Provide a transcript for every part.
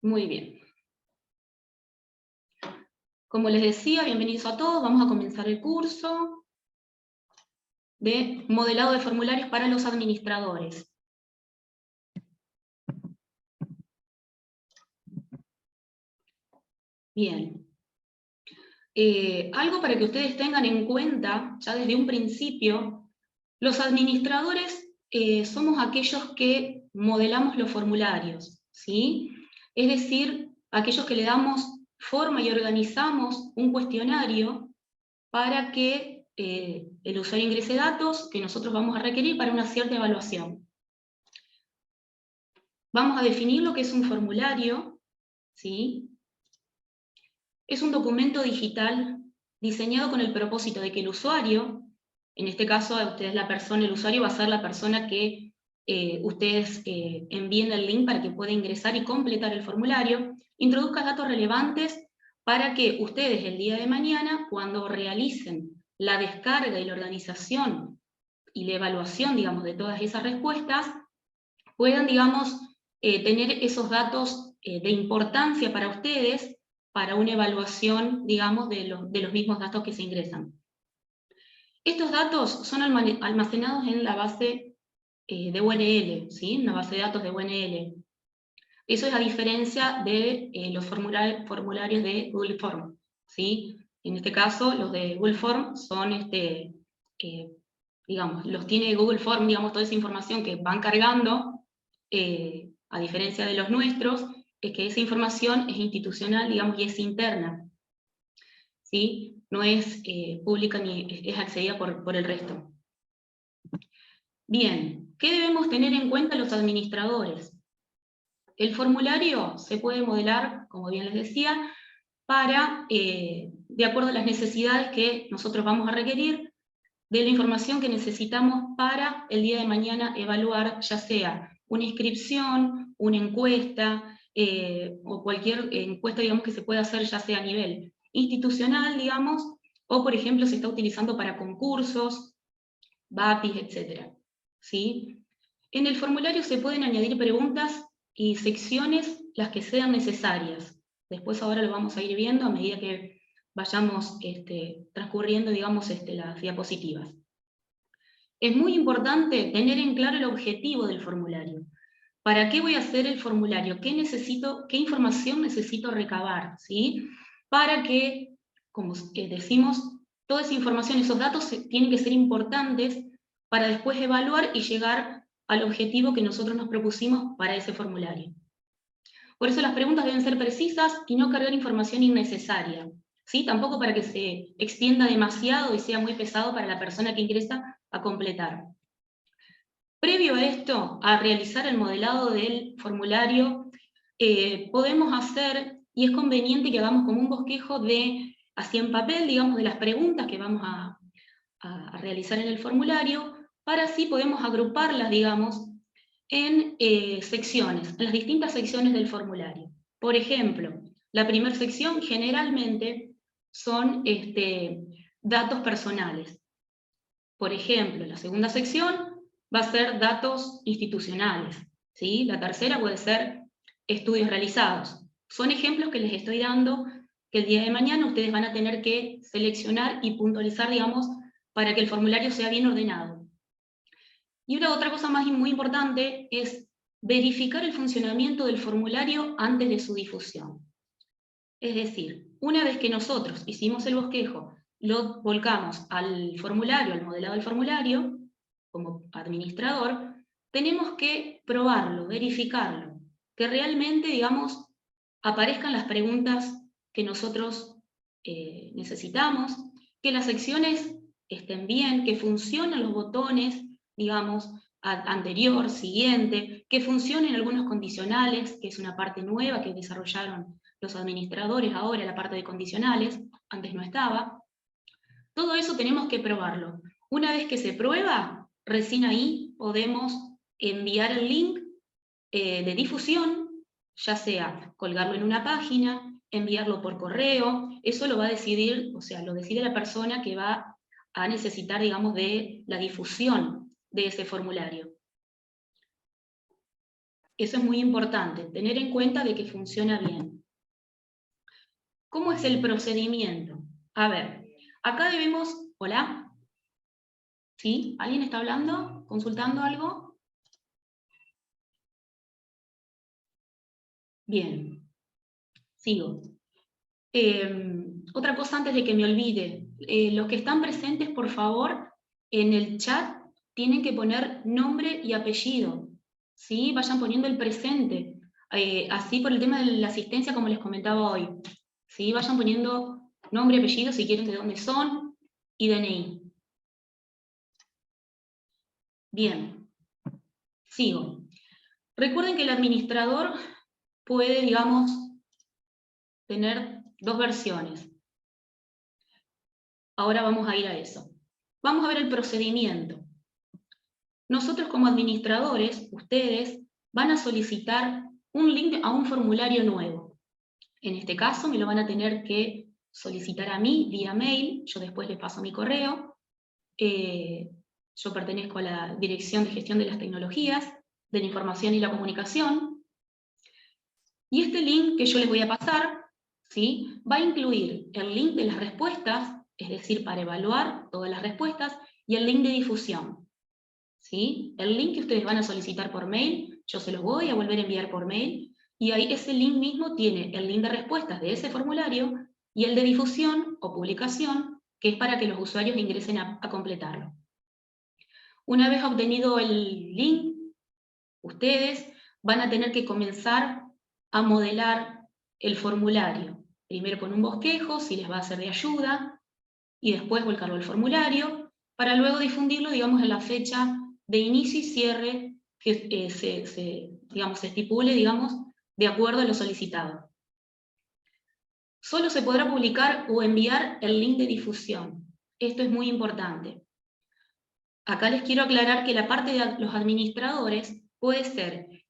Muy bien. Como les decía, bienvenidos a todos. Vamos a comenzar el curso de modelado de formularios para los administradores. Bien. Algo para que ustedes tengan en cuenta, ya desde un principio, los administradores somos aquellos que modelamos los formularios, ¿sí? Es decir, aquellos que le damos forma y organizamos un cuestionario para que el usuario ingrese datos que nosotros vamos a requerir para una cierta evaluación. Vamos a definir lo que es un formulario, ¿sí? Es un documento digital diseñado con el propósito de que el usuario, en este caso usted es la persona, el usuario va a ser la persona que ustedes envíen el link para que pueda ingresar y completar el formulario, introduzca datos relevantes para que ustedes el día de mañana, cuando realicen la descarga y la organización y la evaluación, digamos, de todas esas respuestas, puedan, digamos, tener esos datos de importancia para ustedes, para una evaluación, digamos, de los mismos datos que se ingresan. Estos datos son almacenados en la base de UNL, ¿sí? Una base de datos de UNL. Eso es a diferencia de los formularios de Google Form, ¿sí? En este caso, los de Google Form son, digamos, los tiene Google Form, digamos, toda esa información que van cargando, a diferencia de los nuestros, es que esa información es institucional, digamos, y es interna, ¿sí? No es pública ni es accedida por el resto. Bien, ¿qué debemos tener en cuenta los administradores? El formulario se puede modelar, como bien les decía, para, de acuerdo a las necesidades que nosotros vamos a requerir, de la información que necesitamos para el día de mañana evaluar, ya sea una inscripción, una encuesta, o cualquier encuesta, digamos, que se pueda hacer ya sea a nivel institucional, digamos, o por ejemplo se está utilizando para concursos, BAPIs, etc. ¿Sí? En el formulario se pueden añadir preguntas y secciones las que sean necesarias. Después ahora lo vamos a ir viendo a medida que vayamos transcurriendo, digamos, las diapositivas. Es muy importante tener en claro el objetivo del formulario. ¿Para qué voy a hacer el formulario? ¿Qué necesito, qué información necesito recabar? ¿Sí? Para que, como decimos, toda esa información, esos datos tienen que ser importantes para después evaluar y llegar al objetivo que nosotros nos propusimos para ese formulario. Por eso las preguntas deben ser precisas y no cargar información innecesaria, ¿sí? Tampoco para que se extienda demasiado y sea muy pesado para la persona que ingresa a completar. Previo a esto, a realizar el modelado del formulario, podemos hacer, y es conveniente que hagamos como un bosquejo así en papel, digamos, de las preguntas que vamos a realizar en el formulario, para así podemos agruparlas, digamos, en secciones, en las distintas secciones del formulario. Por ejemplo, la primera sección generalmente son datos personales. Por ejemplo, la segunda sección va a ser datos institucionales, ¿sí? La tercera puede ser estudios realizados. Son ejemplos que les estoy dando que el día de mañana ustedes van a tener que seleccionar y puntualizar, digamos, para que el formulario sea bien ordenado. Y una otra cosa más muy importante es verificar el funcionamiento del formulario antes de su difusión. Es decir, una vez que nosotros hicimos el bosquejo, lo volcamos al formulario, al modelado del formulario, como administrador, tenemos que probarlo, verificarlo, que realmente, digamos, aparezcan las preguntas que nosotros necesitamos, que las secciones estén bien, que funcionen los botones, digamos, anterior, siguiente, que funcionen algunos condicionales, que es una parte nueva que desarrollaron los administradores ahora, la parte de condicionales, antes no estaba. Todo eso tenemos que probarlo. Una vez que se prueba, recién ahí podemos enviar el link de difusión, ya sea colgarlo en una página, enviarlo por correo, eso lo va a decidir, o sea, lo decide la persona que va a necesitar, digamos, de la difusión de ese formulario. Eso es muy importante, tener en cuenta de que funciona bien. ¿Cómo es el procedimiento? A ver, acá debemos... ¿Hola? ¿Sí? ¿Alguien está hablando? ¿Consultando algo? Bien, sigo. Otra cosa antes de que me olvide. Los que están presentes, por favor, en el chat tienen que poner nombre y apellido. ¿Sí? Vayan poniendo el presente. Así por el tema de la asistencia, como les comentaba hoy. ¿Sí? Vayan poniendo nombre y apellido si quieren de dónde son y DNI. Bien, sigo. Recuerden que el administrador puede, digamos, tener dos versiones. Ahora vamos a ir a eso. Vamos a ver el procedimiento. Nosotros como administradores, ustedes, van a solicitar un link a un formulario nuevo. En este caso me lo van a tener que solicitar a mí vía mail, yo después les paso mi correo. Yo pertenezco a la Dirección de Gestión de las Tecnologías, de la Información y la Comunicación. Y este link que yo les voy a pasar, ¿sí?, va a incluir el link de las respuestas, es decir, para evaluar todas las respuestas, y el link de difusión. ¿Sí? El link que ustedes van a solicitar por mail, yo se los voy a volver a enviar por mail, y ahí ese link mismo tiene el link de respuestas de ese formulario, y el de difusión o publicación, que es para que los usuarios ingresen a completarlo. Una vez obtenido el link, ustedes van a tener que comenzar a modelar el formulario, primero con un bosquejo, si les va a ser de ayuda, y después volcarlo al formulario, para luego difundirlo, digamos, en la fecha de inicio y cierre que se estipule, digamos, de acuerdo a lo solicitado. Solo se podrá publicar o enviar el link de difusión. Esto es muy importante. Acá les quiero aclarar que la parte de los administradores puede ser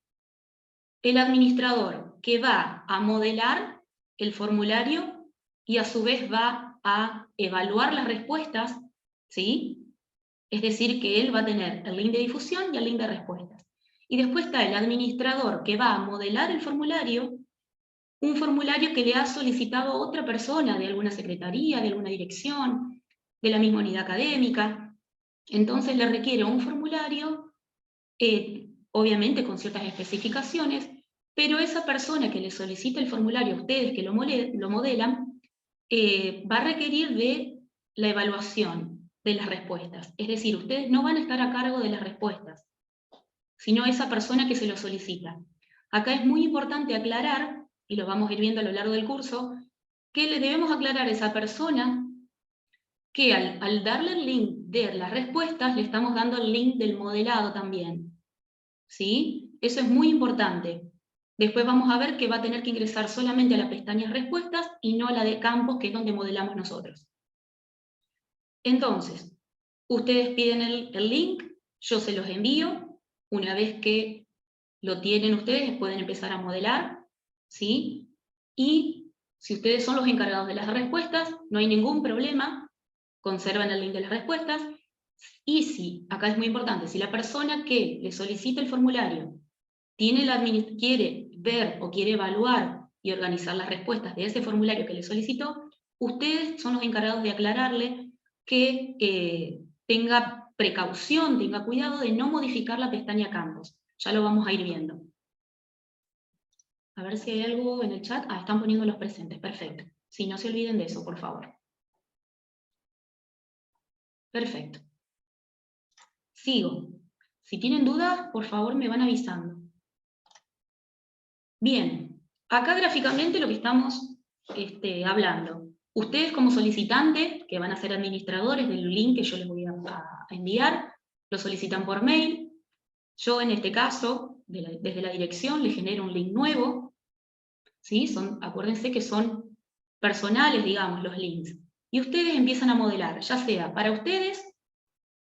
el administrador que va a modelar el formulario y a su vez va a evaluar las respuestas, ¿sí? Es decir, que él va a tener el link de difusión y el link de respuestas. Y después está el administrador que va a modelar el formulario, un formulario que le ha solicitado otra persona de alguna secretaría, de alguna dirección, de la misma unidad académica. Entonces le requiere un formulario, obviamente con ciertas especificaciones, pero esa persona que le solicita el formulario a ustedes que lo modelan, va a requerir de la evaluación de las respuestas. Es decir, ustedes no van a estar a cargo de las respuestas, sino esa persona que se lo solicita. Acá es muy importante aclarar, y lo vamos a ir viendo a lo largo del curso, que le debemos aclarar a esa persona que al darle el link de las respuestas, le estamos dando el link del modelado también. ¿Sí? Eso es muy importante. Después vamos a ver que va a tener que ingresar solamente a la pestaña respuestas y no a la de campos, que es donde modelamos nosotros. Entonces, ustedes piden el link, yo se los envío. Una vez que lo tienen ustedes, pueden empezar a modelar, ¿sí? Y si ustedes son los encargados de las respuestas, no hay ningún problema, conservan el link de las respuestas. Y si, acá es muy importante, si la persona que le solicita el formulario quiere ver o quiere evaluar y organizar las respuestas de ese formulario que le solicitó, ustedes son los encargados de aclararle que tenga precaución, tenga cuidado de no modificar la pestaña Campos. Ya lo vamos a ir viendo. A ver si hay algo en el chat. Ah, están poniendo los presentes, perfecto. Sí, no se olviden de eso, por favor. Perfecto. Sigo. Si tienen dudas, por favor me van avisando. Bien, acá gráficamente lo que estamos hablando. Ustedes como solicitantes, que van a ser administradores del link que yo les voy a enviar, lo solicitan por mail. Yo en este caso, desde la dirección, les genero un link nuevo. ¿Sí? Acuérdense que son personales, digamos, los links. Y ustedes empiezan a modelar, ya sea para ustedes,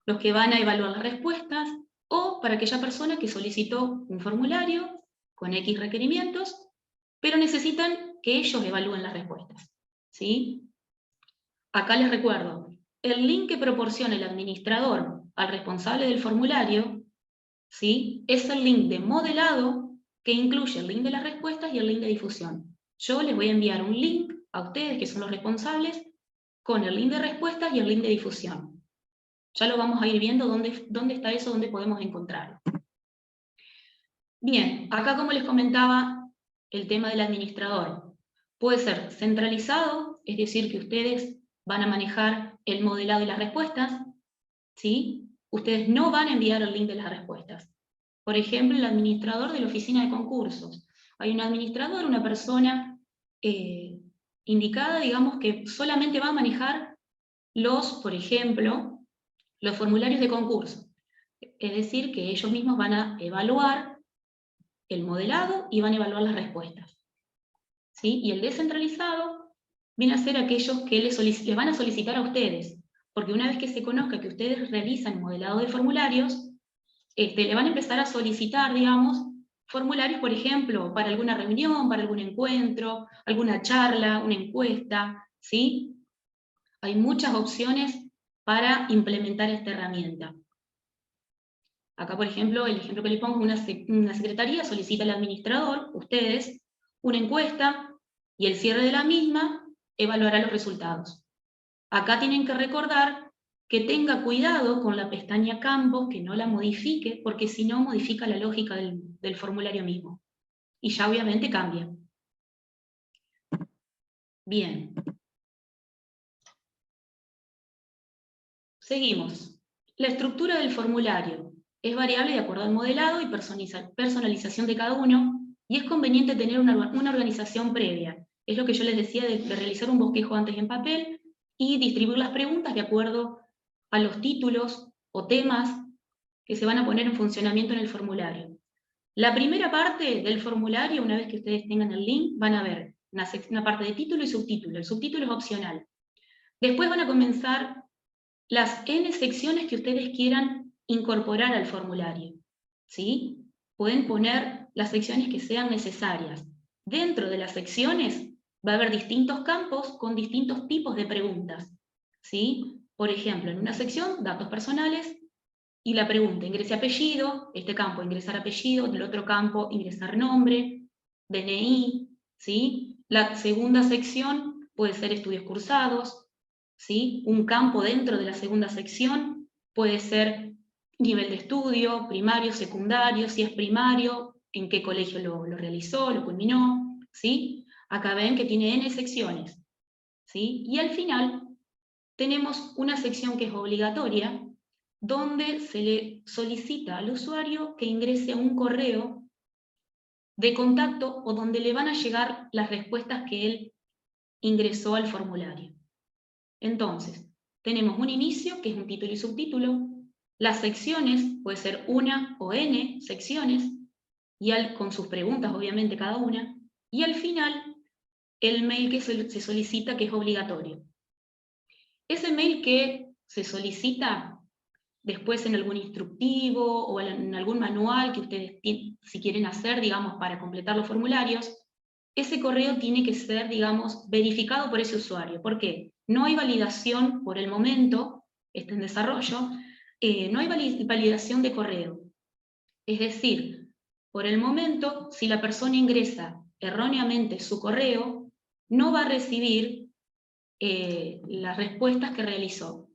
los que van a evaluar las respuestas, o para aquella persona que solicitó un formulario con X requerimientos, pero necesitan que ellos evalúen las respuestas. ¿Sí? Acá les recuerdo, el link que proporciona el administrador al responsable del formulario, ¿sí?, es el link de modelado que incluye el link de las respuestas y el link de difusión. Yo les voy a enviar un link a ustedes, que son los responsables, con el link de respuestas y el link de difusión. Ya lo vamos a ir viendo dónde está eso, dónde podemos encontrarlo. Bien, acá como les comentaba, el tema del administrador. Puede ser centralizado, es decir, que ustedes van a manejar el modelado y las respuestas, ¿sí? Ustedes no van a enviar el link de las respuestas. Por ejemplo, el administrador de la oficina de concursos. Hay un administrador, una persona indicada, digamos, que solamente va a manejar por ejemplo, los formularios de concurso. Es decir, que ellos mismos van a evaluar el modelado y van a evaluar las respuestas. ¿Sí? Y el descentralizado viene a ser aquellos que les van a solicitar a ustedes, porque una vez que se conozca que ustedes realizan modelado de formularios, le van a empezar a solicitar, digamos, formularios, por ejemplo, para alguna reunión, para algún encuentro, alguna charla, una encuesta, ¿sí? Hay muchas opciones para implementar esta herramienta. Acá, por ejemplo, el ejemplo que les pongo, una secretaría solicita al administrador, ustedes, una encuesta, y el cierre de la misma evaluará los resultados. Acá tienen que recordar que tenga cuidado con la pestaña Campos, que no la modifique, porque si no modifica la lógica del formulario mismo. Y ya obviamente cambia. Bien. Seguimos. La estructura del formulario es variable de acuerdo al modelado y personalización de cada uno, y es conveniente tener una organización previa. Es lo que yo les decía de realizar un bosquejo antes en papel y distribuir las preguntas de acuerdo a los títulos o temas que se van a poner en funcionamiento en el formulario. La primera parte del formulario, una vez que ustedes tengan el link, van a ver una parte de título y subtítulo. El subtítulo es opcional. Después van a comenzar las N secciones que ustedes quieran incorporar al formulario, ¿sí? Pueden poner las secciones que sean necesarias. Dentro de las secciones va a haber distintos campos con distintos tipos de preguntas, ¿sí? Por ejemplo, en una sección, datos personales, y la pregunta, ingrese apellido, este campo, ingresar apellido, del otro campo, ingresar nombre, DNI, ¿sí? La segunda sección puede ser estudios cursados, ¿sí? Un campo dentro de la segunda sección puede ser nivel de estudio, primario, secundario, si es primario, en qué colegio lo realizó, lo culminó, ¿sí? Acá ven que tiene N secciones, ¿sí? Y al final tenemos una sección que es obligatoria, donde se le solicita al usuario que ingrese a un correo de contacto o donde le van a llegar las respuestas que él ingresó al formulario. Entonces, tenemos un inicio, que es un título y subtítulo, las secciones, puede ser una o N secciones, y con sus preguntas, obviamente, cada una, y al final, el mail que se solicita, que es obligatorio. Ese mail que se solicita después en algún instructivo o en algún manual que ustedes si quieren hacer, digamos, para completar los formularios, ese correo tiene que ser, digamos, verificado por ese usuario. ¿Por qué? No hay validación por el momento, está en desarrollo, no hay validación de correo. Es decir, por el momento, si la persona ingresa erróneamente su correo, no va a recibir las respuestas que realizó,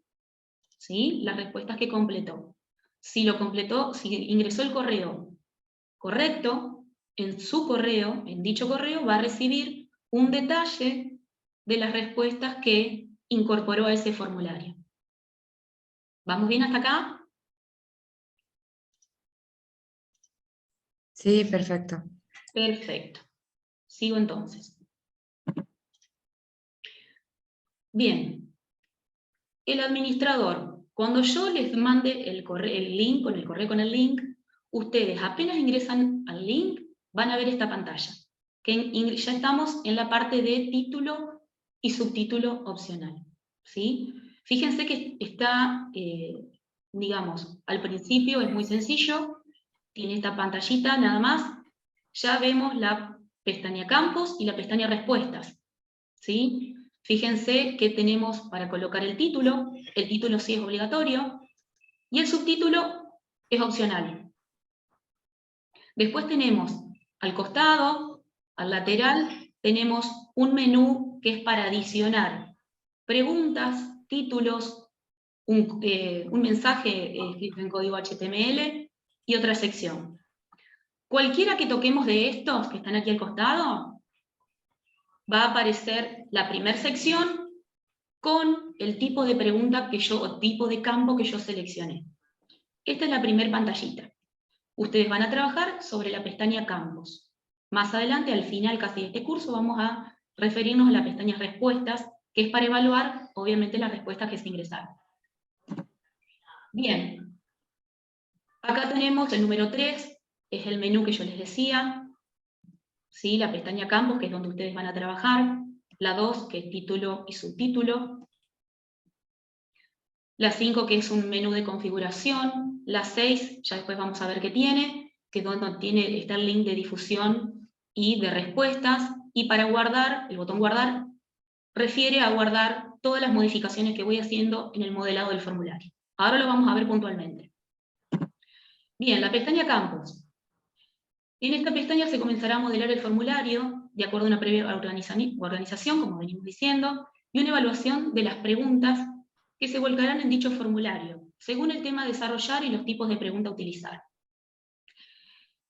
¿sí? Las respuestas que completó. Si lo completó, si ingresó el correo correcto, en su correo, en dicho correo, va a recibir un detalle de las respuestas que incorporó a ese formulario. ¿Vamos bien hasta acá? Sí, perfecto. Perfecto. Sigo entonces. Bien. El administrador, cuando yo les mande el link, con el correo con el link, ustedes apenas ingresan al link, van a ver esta pantalla, que ya estamos en la parte de título y subtítulo opcional, ¿sí? Fíjense que está, digamos, al principio es muy sencillo, tiene esta pantallita nada más, ya vemos la pestaña campos y la pestaña respuestas, ¿sí? Fíjense que tenemos para colocar el título sí es obligatorio, y el subtítulo es opcional. Después tenemos Al costado, al lateral, tenemos un menú que es para adicionar preguntas, títulos, un mensaje escrito en código HTML y otra sección. Cualquiera que toquemos de estos que están aquí al costado, va a aparecer la primera sección con el tipo de pregunta o tipo de campo que yo seleccioné. Esta es la primera pantallita. Ustedes van a trabajar sobre la pestaña Campos. Más adelante, al final casi de este curso, vamos a referirnos a la pestaña Respuestas, que es para evaluar, obviamente, las respuestas que se ingresaron. Bien. Acá tenemos el número 3, es el menú que yo les decía. ¿Sí? La pestaña Campos, que es donde ustedes van a trabajar. La 2, que es título y subtítulo. La 5, que es un menú de configuración. La 6, ya después vamos a ver qué tiene, que es donde está el link de difusión y de respuestas. Y para guardar, el botón guardar, refiere a guardar todas las modificaciones que voy haciendo en el modelado del formulario. Ahora lo vamos a ver puntualmente. Bien, la pestaña Campos. En esta pestaña se comenzará a modelar el formulario de acuerdo a una previa organización, como venimos diciendo, y una evaluación de las preguntas que se volcarán en dicho formulario, según el tema a desarrollar y los tipos de pregunta a utilizar.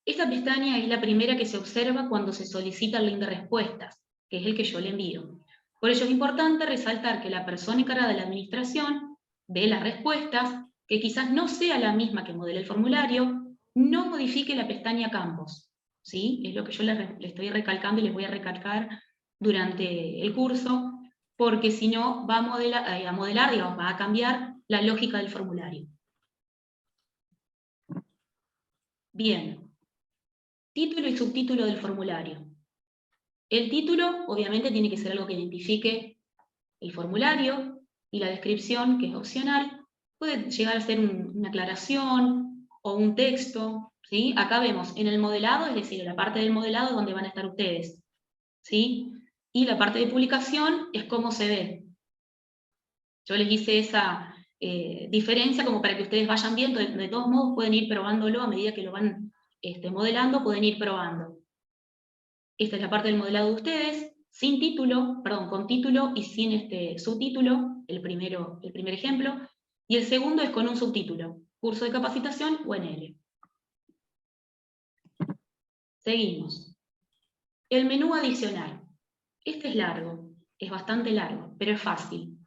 Esta pestaña es la primera que se observa cuando se solicita el link de respuestas, que es el que yo le envío. Por ello es importante resaltar que la persona encargada de la administración de las respuestas, que quizás no sea la misma que modele el formulario, no modifique la pestaña Campos. ¿Sí? Es lo que yo les estoy recalcando y les voy a recalcar durante el curso, porque si no va a modelar, digamos, va a cambiar la lógica del formulario. Bien, título y subtítulo del formulario. El título, obviamente, tiene que ser algo que identifique el formulario, y la descripción, que es opcional, puede llegar a ser una aclaración o un texto. ¿Sí? Acá vemos en el modelado, es decir, en la parte del modelado donde van a estar ustedes. ¿Sí? Y la parte de publicación es cómo se ve. Yo les hice esa diferencia como para que ustedes vayan viendo. De todos modos pueden ir probándolo a medida que lo van modelando, pueden ir probando. Esta es la parte del modelado de ustedes, sin título, perdón, con título y sin subtítulo, el primer ejemplo, y el segundo es con un subtítulo, curso de capacitación UNL. Seguimos. El menú adicional. Este es largo, es bastante largo, pero es fácil.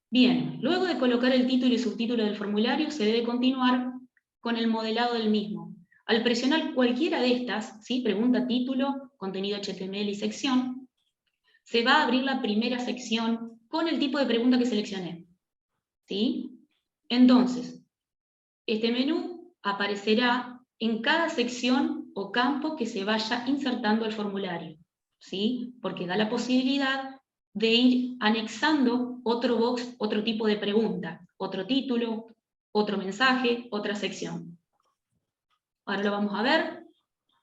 Bien, luego de colocar el título y subtítulo del formulario, se debe continuar con el modelado del mismo. Al presionar cualquiera de estas, ¿sí? Pregunta, título, contenido HTML y sección, se va a abrir la primera sección con el tipo de pregunta que seleccioné. ¿Sí? Entonces, este menú aparecerá en cada sección o campo que se vaya insertando el formulario. ¿Sí? Porque da la posibilidad de ir anexando otro box, otro tipo de pregunta, otro título, otro mensaje, otra sección. Ahora lo vamos a ver.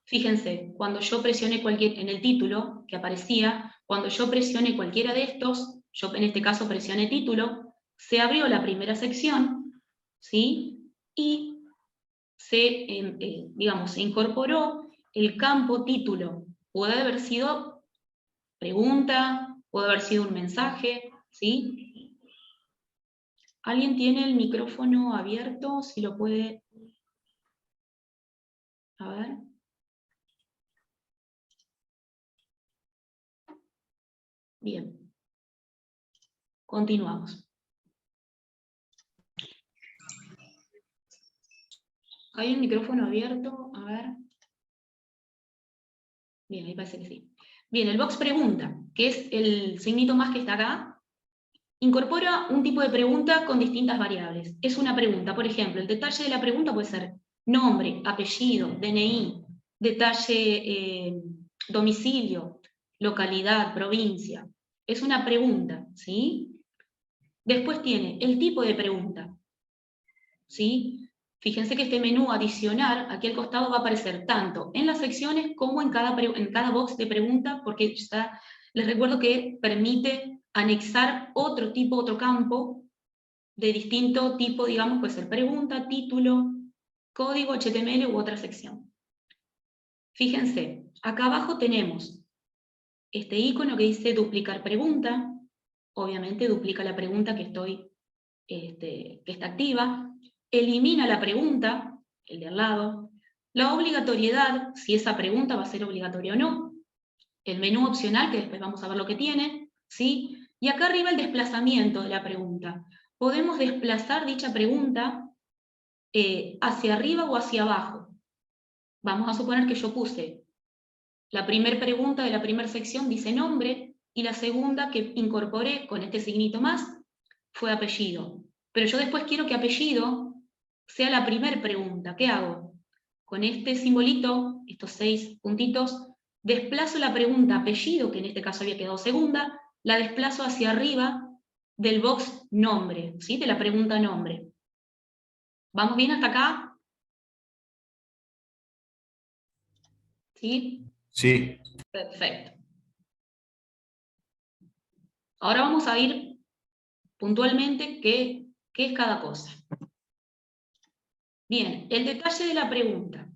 Fíjense, cuando yo presioné en el título que aparecía, cuando yo presioné cualquiera de estos, yo en este caso presioné título, se abrió la primera sección, ¿sí? Y digamos, se incorporó el campo título. Puede haber sido pregunta, puede haber sido un mensaje, ¿sí? ¿Alguien tiene el micrófono abierto? Si lo puede... A ver. Bien. Continuamos. ¿Hay un micrófono abierto? A ver. Bien, ahí parece que sí. Bien, el box pregunta, que es el signito más que está acá, incorpora un tipo de pregunta con distintas variables. Es una pregunta, por ejemplo, el detalle de la pregunta puede ser nombre, apellido, DNI, detalle, domicilio, localidad, provincia. Es una pregunta, ¿sí? Después tiene el tipo de pregunta, ¿sí? Fíjense que este menú adicional, aquí al costado, va a aparecer tanto en las secciones como en cada box de pregunta, porque les recuerdo que permite anexar otro campo de distinto tipo, digamos, puede ser pregunta, título, código HTML u otra sección. Fíjense, acá abajo tenemos este icono que dice duplicar pregunta. Obviamente duplica la pregunta que está activa. Elimina la pregunta, el de al lado. La obligatoriedad, si esa pregunta va a ser obligatoria o no. El menú opcional, que después vamos a ver lo que tiene, ¿sí? Y acá arriba el desplazamiento de la pregunta. Podemos desplazar dicha pregunta hacia arriba o hacia abajo. Vamos a suponer que yo puse la primera pregunta de la primera sección dice nombre, y la segunda que incorporé con este signito más fue apellido. Pero yo después quiero que apellido sea la primera pregunta. ¿Qué hago? Con este simbolito, estos 6 puntitos, desplazo la pregunta apellido, que en este caso había quedado segunda, la desplazo hacia arriba del box nombre, ¿sí? De la pregunta nombre. ¿Vamos bien hasta acá? ¿Sí? Sí. Perfecto. Ahora vamos a ir puntualmente qué es cada cosa. Bien, el detalle de la pregunta.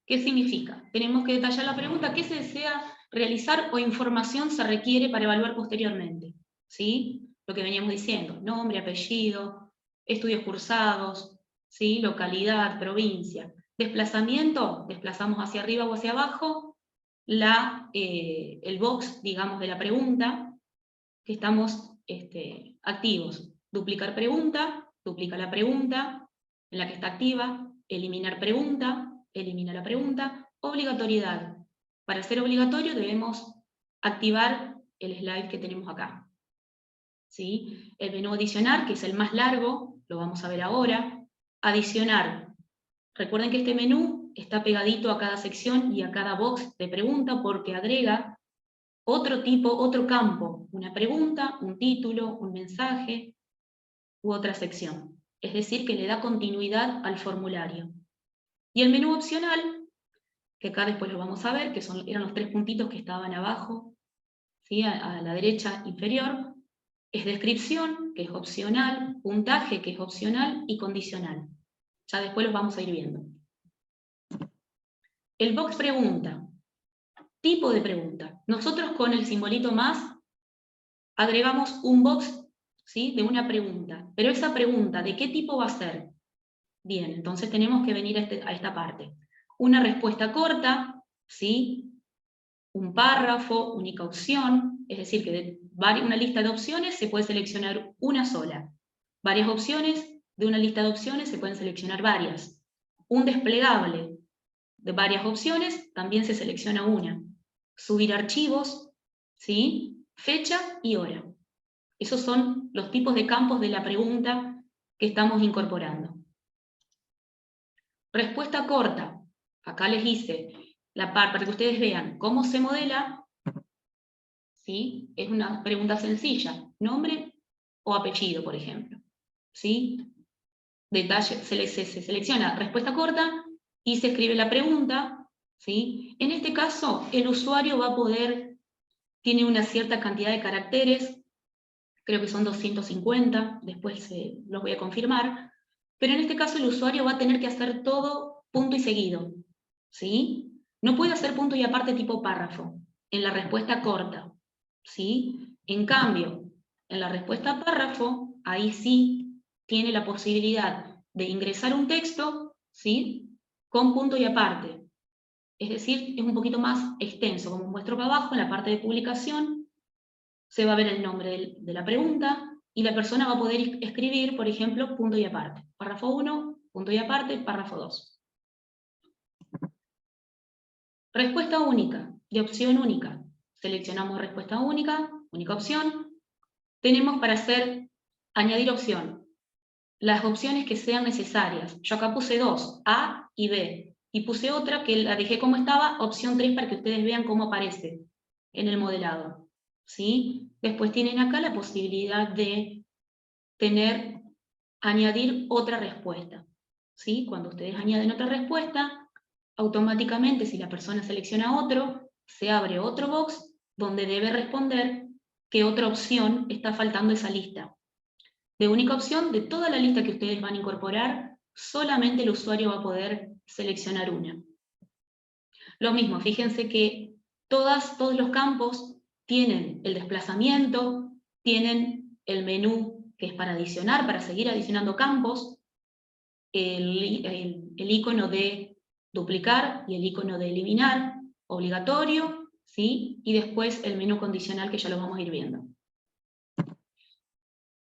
¿Qué significa? Tenemos que detallar la pregunta, qué se desea realizar o información se requiere para evaluar posteriormente. ¿Sí? Lo que veníamos diciendo, nombre, apellido, estudios cursados, ¿sí? Localidad, provincia. Desplazamiento, desplazamos hacia arriba o hacia abajo el box, digamos, de la pregunta que estamos activos. Duplicar pregunta, duplica la pregunta en la que está activa, eliminar pregunta, elimina la pregunta, obligatoriedad. Para ser obligatorio debemos activar el slide que tenemos acá. ¿Sí? El menú adicionar, que es el más largo, lo vamos a ver ahora. Adicionar. Recuerden que este menú está pegadito a cada sección y a cada box de pregunta porque agrega otro campo, una pregunta, un título, un mensaje u otra sección. Es decir, que le da continuidad al formulario. Y el menú opcional, que acá después lo vamos a ver, que eran los 3 puntitos que estaban abajo, ¿sí? a la derecha inferior, es descripción, que es opcional, puntaje, que es opcional, y condicional. Ya después los vamos a ir viendo. El box pregunta. Tipo de pregunta. Nosotros con el simbolito más agregamos un box, ¿sí? De una pregunta. Pero esa pregunta, ¿de qué tipo va a ser? Bien, entonces tenemos que venir a esta parte. Una respuesta corta, ¿sí? Un párrafo, única opción, es decir, que de una lista de opciones se puede seleccionar una sola. Varias opciones, de una lista de opciones se pueden seleccionar varias. Un desplegable de varias opciones, también se selecciona una. Subir archivos, ¿sí? Fecha y hora. Esos son los tipos de campos de la pregunta que estamos incorporando. Respuesta corta. Acá les hice la parte para que ustedes vean cómo se modela. ¿Sí? Es una pregunta sencilla. Nombre o apellido, por ejemplo. ¿Sí? Detalle, se selecciona respuesta corta y se escribe la pregunta. ¿Sí? En este caso, el usuario va a poder, tiene una cierta cantidad de caracteres, creo que son 250, después los voy a confirmar, pero en este caso el usuario va a tener que hacer todo punto y seguido, ¿sí? No puede hacer punto y aparte tipo párrafo, en la respuesta corta, ¿sí? En cambio, en la respuesta párrafo, ahí sí tiene la posibilidad de ingresar un texto, ¿sí? Con punto y aparte. Es decir, es un poquito más extenso, como muestro para abajo, en la parte de publicación, se va a ver el nombre de la pregunta y la persona va a poder escribir, por ejemplo, punto y aparte. Párrafo 1, punto y aparte, párrafo 2. Respuesta única, de opción única. Seleccionamos respuesta única, única opción. Tenemos para añadir opción, las opciones que sean necesarias. Yo acá puse 2, A y B. Y puse otra que la dejé como estaba, opción 3, para que ustedes vean cómo aparece en el modelado. ¿Sí? Después tienen acá la posibilidad de añadir otra respuesta. ¿Sí? Cuando ustedes añaden otra respuesta, automáticamente si la persona selecciona otro, se abre otro box donde debe responder qué otra opción está faltando esa lista. De única opción, de toda la lista que ustedes van a incorporar, solamente el usuario va a poder seleccionar una. Lo mismo, fíjense que todos los campos tienen el desplazamiento, tienen el menú que es para adicionar, para seguir adicionando campos, el icono de duplicar y el icono de eliminar, obligatorio, ¿sí? Y después el menú condicional que ya lo vamos a ir viendo.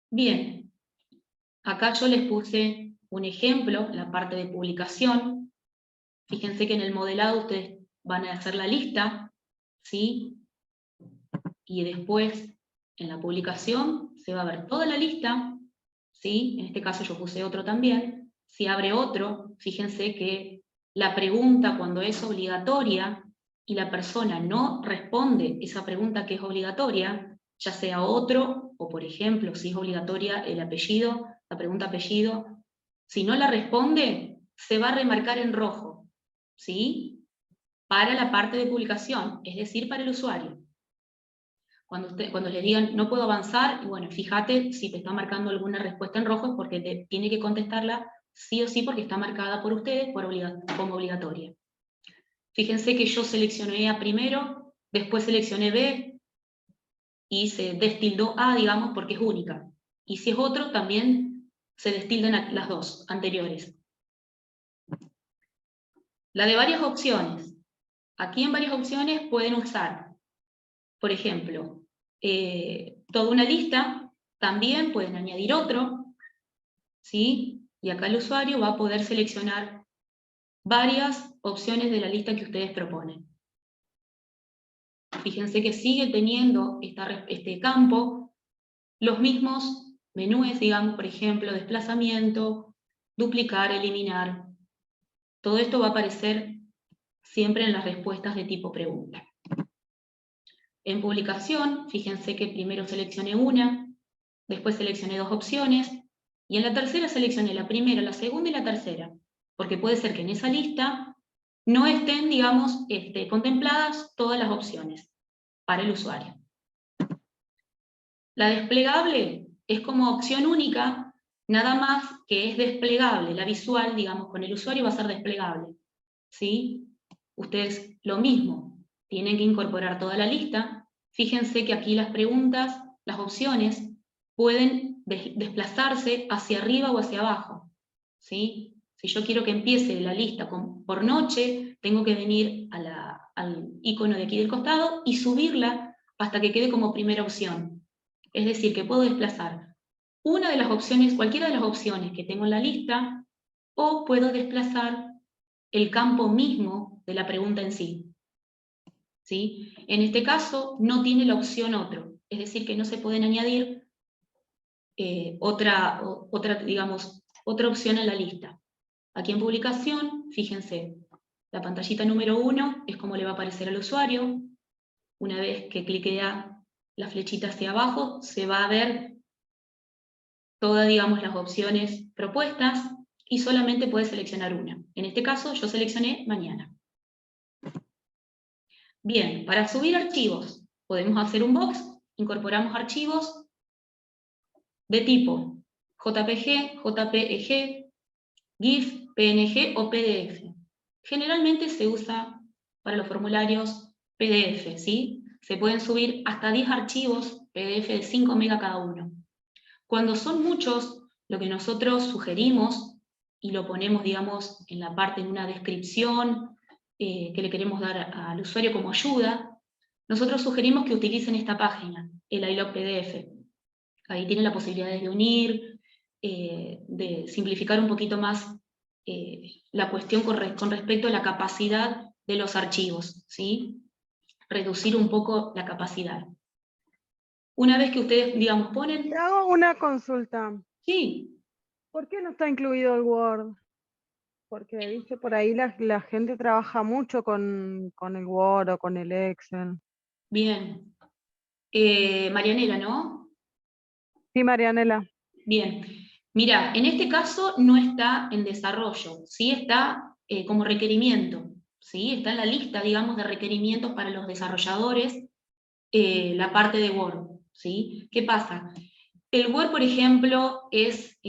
Bien, acá yo les puse un ejemplo, la parte de publicación. Fíjense que en el modelado ustedes van a hacer la lista, ¿sí? Y después en la publicación se va a ver toda la lista, ¿sí? En este caso yo puse otro también. Si abre otro, fíjense que la pregunta cuando es obligatoria y la persona no responde esa pregunta que es obligatoria, ya sea otro, o por ejemplo, si es obligatoria el apellido, la pregunta apellido, si no la responde, se va a remarcar en rojo, ¿sí? Para la parte de publicación, es decir, para el usuario. Cuando les digan no puedo avanzar, bueno, fíjate si te está marcando alguna respuesta en rojo es porque tiene que contestarla sí o sí porque está marcada por ustedes como obligatoria. Fíjense que yo seleccioné A primero, después seleccioné B y se destildó A, digamos, porque es única. Y si es otro, también se destildan las dos anteriores. La de varias opciones. Aquí en varias opciones pueden usar, por ejemplo, toda una lista, también pueden añadir otro, ¿sí? Y acá el usuario va a poder seleccionar varias opciones de la lista que ustedes proponen. Fíjense que sigue teniendo este campo los mismos menús, digamos, por ejemplo, desplazamiento, duplicar, eliminar. Todo esto va a aparecer siempre en las respuestas de tipo pregunta. En publicación, fíjense que primero seleccioné una, después seleccioné dos opciones, y en la tercera seleccioné la primera, la segunda y la tercera, porque puede ser que en esa lista no estén, digamos, contempladas todas las opciones para el usuario. La desplegable es como opción única, nada más que es desplegable, la visual, digamos, con el usuario va a ser desplegable, ¿sí? Ustedes lo mismo, tienen que incorporar toda la lista. Fíjense que aquí las preguntas, las opciones, pueden desplazarse hacia arriba o hacia abajo, ¿sí? Si yo quiero que empiece la lista por noche, tengo que venir al icono de aquí del costado y subirla hasta que quede como primera opción. Es decir, que puedo desplazar una de las opciones, cualquiera de las opciones que tengo en la lista, o puedo desplazar el campo mismo de la pregunta en sí. ¿Sí? En este caso no tiene la opción otro, es decir, que no se pueden añadir otra opción a la lista. Aquí en publicación, fíjense, la pantallita número 1 es como le va a aparecer al usuario. Una vez que cliquea la flechita hacia abajo, se va a ver todas, digamos, las opciones propuestas y solamente puede seleccionar una. En este caso, yo seleccioné mañana. Bien, para subir archivos, podemos hacer un box, incorporamos archivos de tipo JPG, JPEG, GIF, PNG o PDF. Generalmente se usa para los formularios PDF, ¿sí? Se pueden subir hasta 10 archivos PDF de 5 MB cada uno. Cuando son muchos, lo que nosotros sugerimos, y lo ponemos, digamos, en la parte, en una descripción que le queremos dar al usuario como ayuda, nosotros sugerimos que utilicen esta página, el iLog PDF. Ahí tienen la posibilidad de unir, de simplificar un poquito más la cuestión con respecto a la capacidad de los archivos, ¿sí? Reducir un poco la capacidad. Una vez que ustedes, digamos, ponen... Te hago una consulta. Sí. ¿Por qué no está incluido el Word? Porque, viste, por ahí la gente trabaja mucho con el Word o con el Excel. Bien. Marianela, ¿no? Sí, Marianela. Bien. Mira, en este caso no está en desarrollo, sí está como requerimiento, ¿sí? Está en la lista, digamos, de requerimientos para los desarrolladores, la parte de Word, ¿sí? ¿Qué pasa? El Word, por ejemplo, es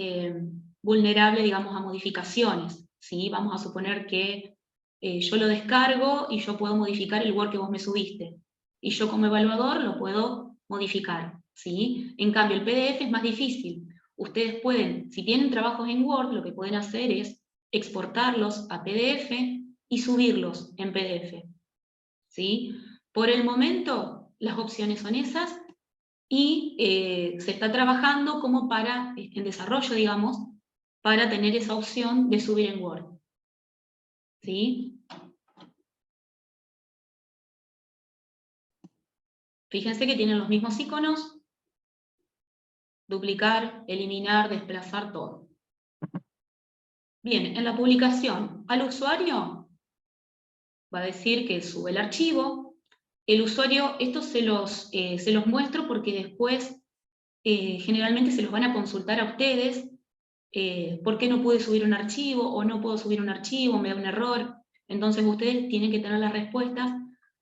vulnerable, digamos, a modificaciones, ¿sí? Vamos a suponer que yo lo descargo y yo puedo modificar el Word que vos me subiste. Y yo como evaluador lo puedo modificar, ¿sí? En cambio, el PDF es más difícil. Ustedes pueden, si tienen trabajos en Word, lo que pueden hacer es exportarlos a PDF y subirlos en PDF, ¿sí? Por el momento, las opciones son esas, y se está trabajando como para, en desarrollo, digamos, para tener esa opción de subir en Word. ¿Sí? Fíjense que tienen los mismos iconos: duplicar, eliminar, desplazar, todo. Bien, en la publicación, al usuario va a decir que sube el archivo. El usuario, esto se los muestro porque después generalmente se los van a consultar a ustedes. ¿Por qué no pude subir un archivo? O no puedo subir un archivo, me da un error. Entonces ustedes tienen que tener las respuestas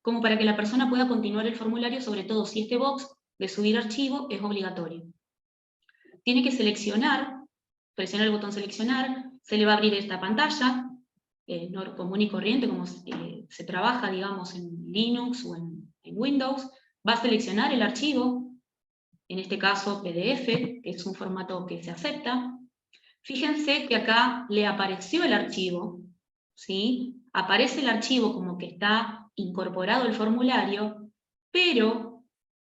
como para que la persona pueda continuar el formulario, sobre todo si este box de subir archivo es obligatorio. Tiene que seleccionar, presionar el botón seleccionar, se le va a abrir esta pantalla, común y corriente, como se trabaja, digamos, en Linux o en Windows. Va a seleccionar el archivo, en este caso PDF, que es un formato que se acepta. Fíjense que acá le apareció el archivo, ¿sí? Aparece el archivo como que está incorporado al formulario, pero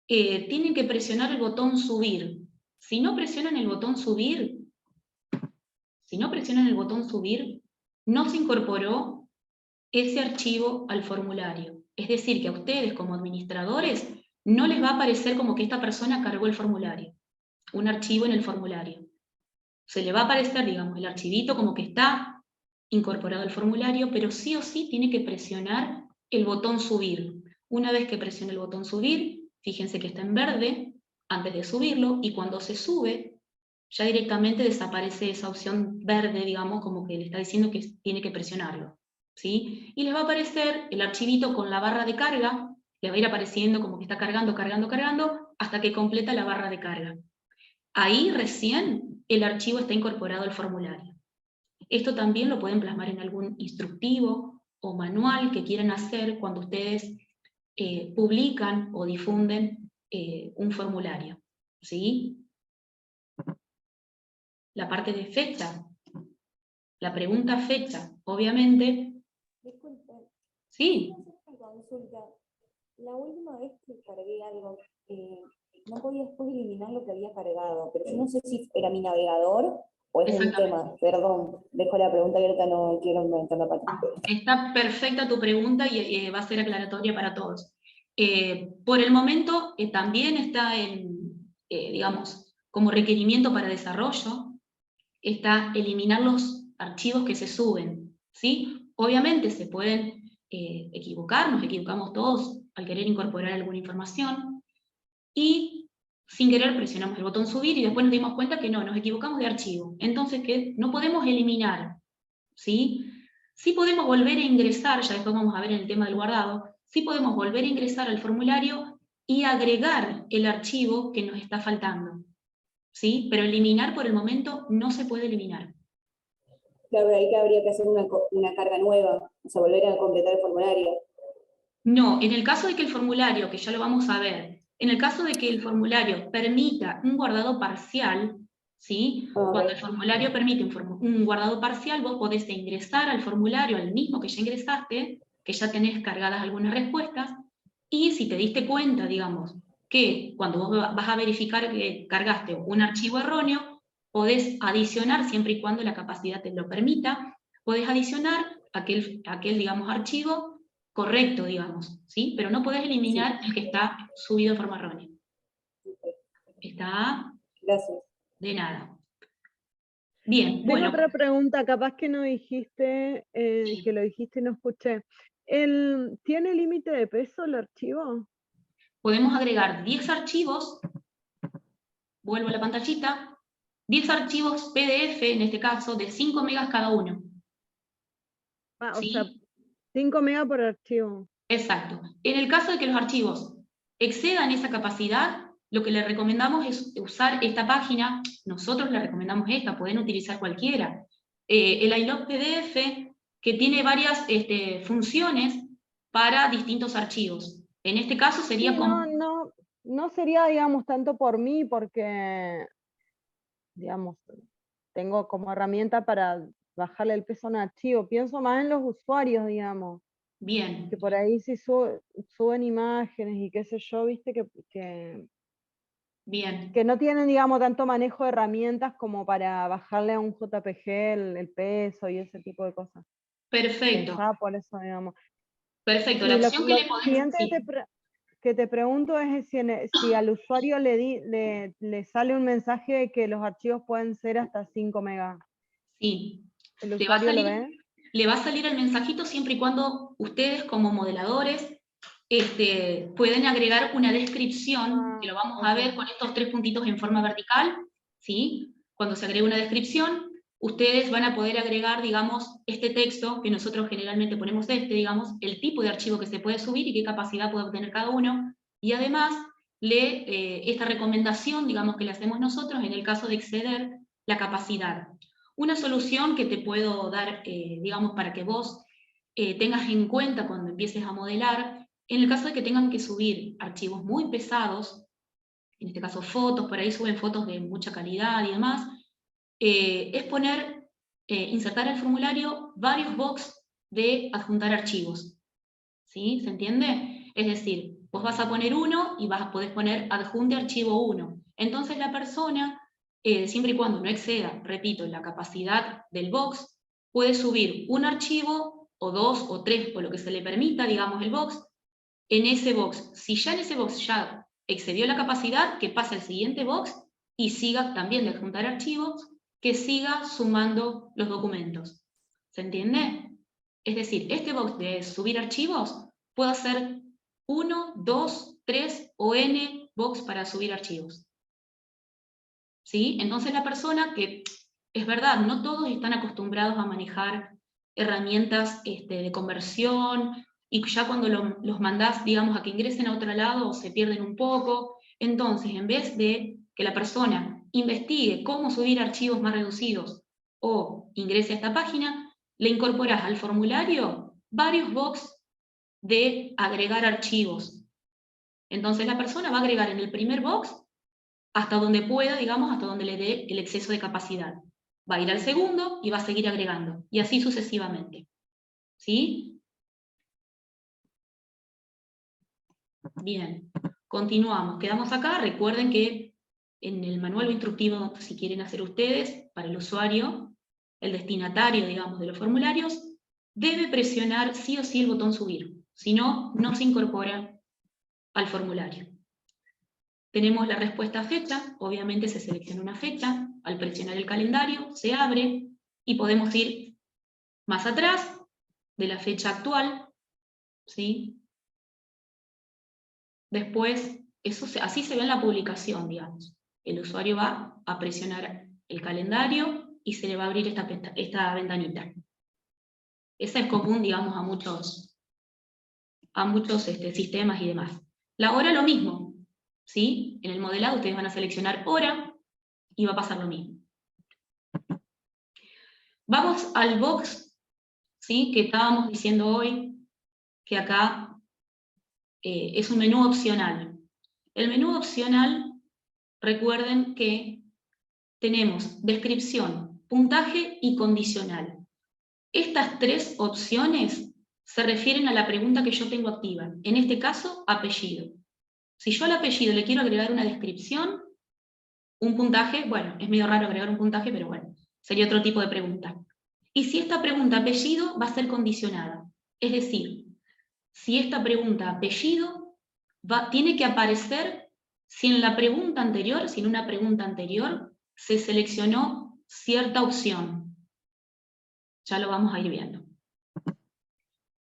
tienen que presionar el botón subir. Si no presionan el botón subir, no se incorporó ese archivo al formulario. Es decir, que a ustedes como administradores no les va a aparecer como que esta persona cargó el formulario, un archivo en el formulario. Se le va a aparecer, digamos, el archivito como que está incorporado al formulario, pero sí o sí tiene que presionar el botón subir. Una vez que presione el botón subir, fíjense que está en verde antes de subirlo, y cuando se sube, ya directamente desaparece esa opción verde, digamos, como que le está diciendo que tiene que presionarlo, ¿sí? Y les va a aparecer el archivito con la barra de carga, le va a ir apareciendo como que está cargando, cargando, cargando, hasta que completa la barra de carga. Ahí recién el archivo está incorporado al formulario. Esto también lo pueden plasmar en algún instructivo o manual que quieran hacer cuando ustedes publican o difunden un formulario, ¿sí? La parte de fecha, la pregunta fecha, obviamente. Disculpe. Sí. Consulta. La última vez que cargué algo, no podía después eliminar lo que había cargado, pero yo no sé si era mi navegador o es un tema. Perdón, dejo la pregunta abierta, no quiero inventar la pata. Está perfecta tu pregunta y va a ser aclaratoria para todos. Por el momento también está digamos, como requerimiento para desarrollo, está eliminar los archivos que se suben, ¿sí? Obviamente se pueden equivocar, nos equivocamos todos al querer incorporar alguna información, y sin querer presionamos el botón subir y después nos dimos cuenta que no, nos equivocamos de archivo. Entonces, que no podemos eliminar, ¿sí? Sí podemos volver a ingresar, ya después vamos a ver en el tema del guardado, sí podemos volver a ingresar al formulario y agregar el archivo que nos está faltando, ¿sí? Pero eliminar por el momento no se puede eliminar. Claro, ahí habría que hacer una carga nueva, o sea, volver a completar el formulario. No, en el caso de que el formulario, que ya lo vamos a ver, en el caso de que el formulario permita un guardado parcial, ¿sí? Cuando el formulario permite un guardado parcial, vos podés ingresar al formulario, al mismo que ya ingresaste, que ya tenés cargadas algunas respuestas, y si te diste cuenta, digamos, que cuando vos vas a verificar que cargaste un archivo erróneo, podés adicionar, siempre y cuando la capacidad te lo permita, podés adicionar aquel digamos, archivo correcto, digamos, ¿sí? Pero no podés eliminar el que está subido de forma errónea. ¿Está? Gracias. De nada. Bien, Tengo bueno. otra pregunta, capaz que no dijiste, Sí. que lo dijiste y no escuché. ¿Tiene límite de peso el archivo? Podemos agregar 10 archivos, vuelvo a la pantallita, 10 archivos PDF, en este caso, de 5 megas cada uno. Ah, ¿Sí? o sea, 5 megas por archivo. Exacto. En el caso de que los archivos excedan esa capacidad, lo que le recomendamos es usar esta página. Nosotros le recomendamos esta, pueden utilizar cualquiera. El iLog PDF que tiene varias funciones para distintos archivos. En este caso sería Sí, como... no sería, digamos, tanto por mí, porque, digamos, tengo como herramienta para bajarle el peso a un archivo. Pienso más en los usuarios, digamos, Bien, que por ahí si suben imágenes y qué sé yo, viste, bien, que no tienen, digamos, tanto manejo de herramientas como para bajarle a un JPG el peso y ese tipo de cosas. perfecto, Pensaba por eso, digamos. perfecto. La Y opción que lo le podés... siguiente Sí, que te pregunto es si al usuario le sale un mensaje de que los archivos pueden ser hasta 5 megas. sí. ¿El Le va a usuario lo salir, ve? le va a salir el mensajito siempre y cuando ustedes como modeladores pueden agregar una descripción, que lo vamos a Ok. ver con estos 3 puntitos en forma vertical, ¿sí? Cuando se agrega una descripción, ustedes van a poder agregar, digamos, este texto, que nosotros generalmente ponemos digamos, el tipo de archivo que se puede subir y qué capacidad puede obtener cada uno, y además esta recomendación, digamos, que le hacemos nosotros en el caso de exceder la capacidad. Una solución que te puedo dar, digamos, para que vos tengas en cuenta cuando empieces a modelar, en el caso de que tengan que subir archivos muy pesados, en este caso fotos, por ahí suben fotos de mucha calidad y demás, es poner, insertar al formulario varios box de adjuntar archivos. ¿Sí? ¿Se entiende? Es decir, vos vas a poner uno y podés poner adjunte archivo 1. Entonces la persona, siempre y cuando no exceda, repito, la capacidad del box, puede subir un archivo o 2 o 3 o lo que se le permita, digamos, el box, en ese box. Si ya en ese box ya excedió la capacidad, que pase al siguiente box y siga también de adjuntar archivos, que siga sumando los documentos. ¿Se entiende? Es decir, este box de subir archivos puedo hacer 1, 2, 3 o n box para subir archivos. ¿Sí? Entonces la persona que, es verdad, no todos están acostumbrados a manejar herramientas de conversión, y ya cuando los mandás, digamos, a que ingresen a otro lado, se pierden un poco. Entonces, en vez de que la persona investigue cómo subir archivos más reducidos o ingrese a esta página, le incorporás al formulario varios box de agregar archivos. Entonces la persona va a agregar en el primer box hasta donde pueda, digamos, hasta donde le dé el exceso de capacidad. Va a ir al segundo y va a seguir agregando, y así sucesivamente. ¿Sí? Bien, continuamos. Quedamos acá. Recuerden que en el manual instructivo, si quieren hacer ustedes, para el usuario, el destinatario, digamos, de los formularios, debe presionar sí o sí el botón subir. Si no, no se incorpora al formulario. Tenemos la respuesta fecha, obviamente se selecciona una fecha, al presionar el calendario se abre y podemos ir más atrás de la fecha actual, ¿sí? Después, así se ve en la publicación, digamos. El usuario va a presionar el calendario y se le va a abrir esta ventanita. Esa es común, digamos, a muchos sistemas y demás. La hora lo mismo, ¿sí? En el modelado ustedes van a seleccionar hora y va a pasar lo mismo. Vamos al box, ¿sí? Que estábamos diciendo hoy, que acá es un menú opcional. El menú opcional, recuerden que tenemos descripción, puntaje y condicional. Estas 3 opciones se refieren a la pregunta que yo tengo activa, en este caso, apellido. Si yo al apellido le quiero agregar una descripción, un puntaje, bueno, es medio raro agregar un puntaje, pero bueno, sería otro tipo de pregunta. Y si esta pregunta apellido va a ser condicionada, es decir, si esta pregunta apellido tiene que aparecer si en la pregunta anterior, si en una pregunta anterior se seleccionó cierta opción. Ya lo vamos a ir viendo.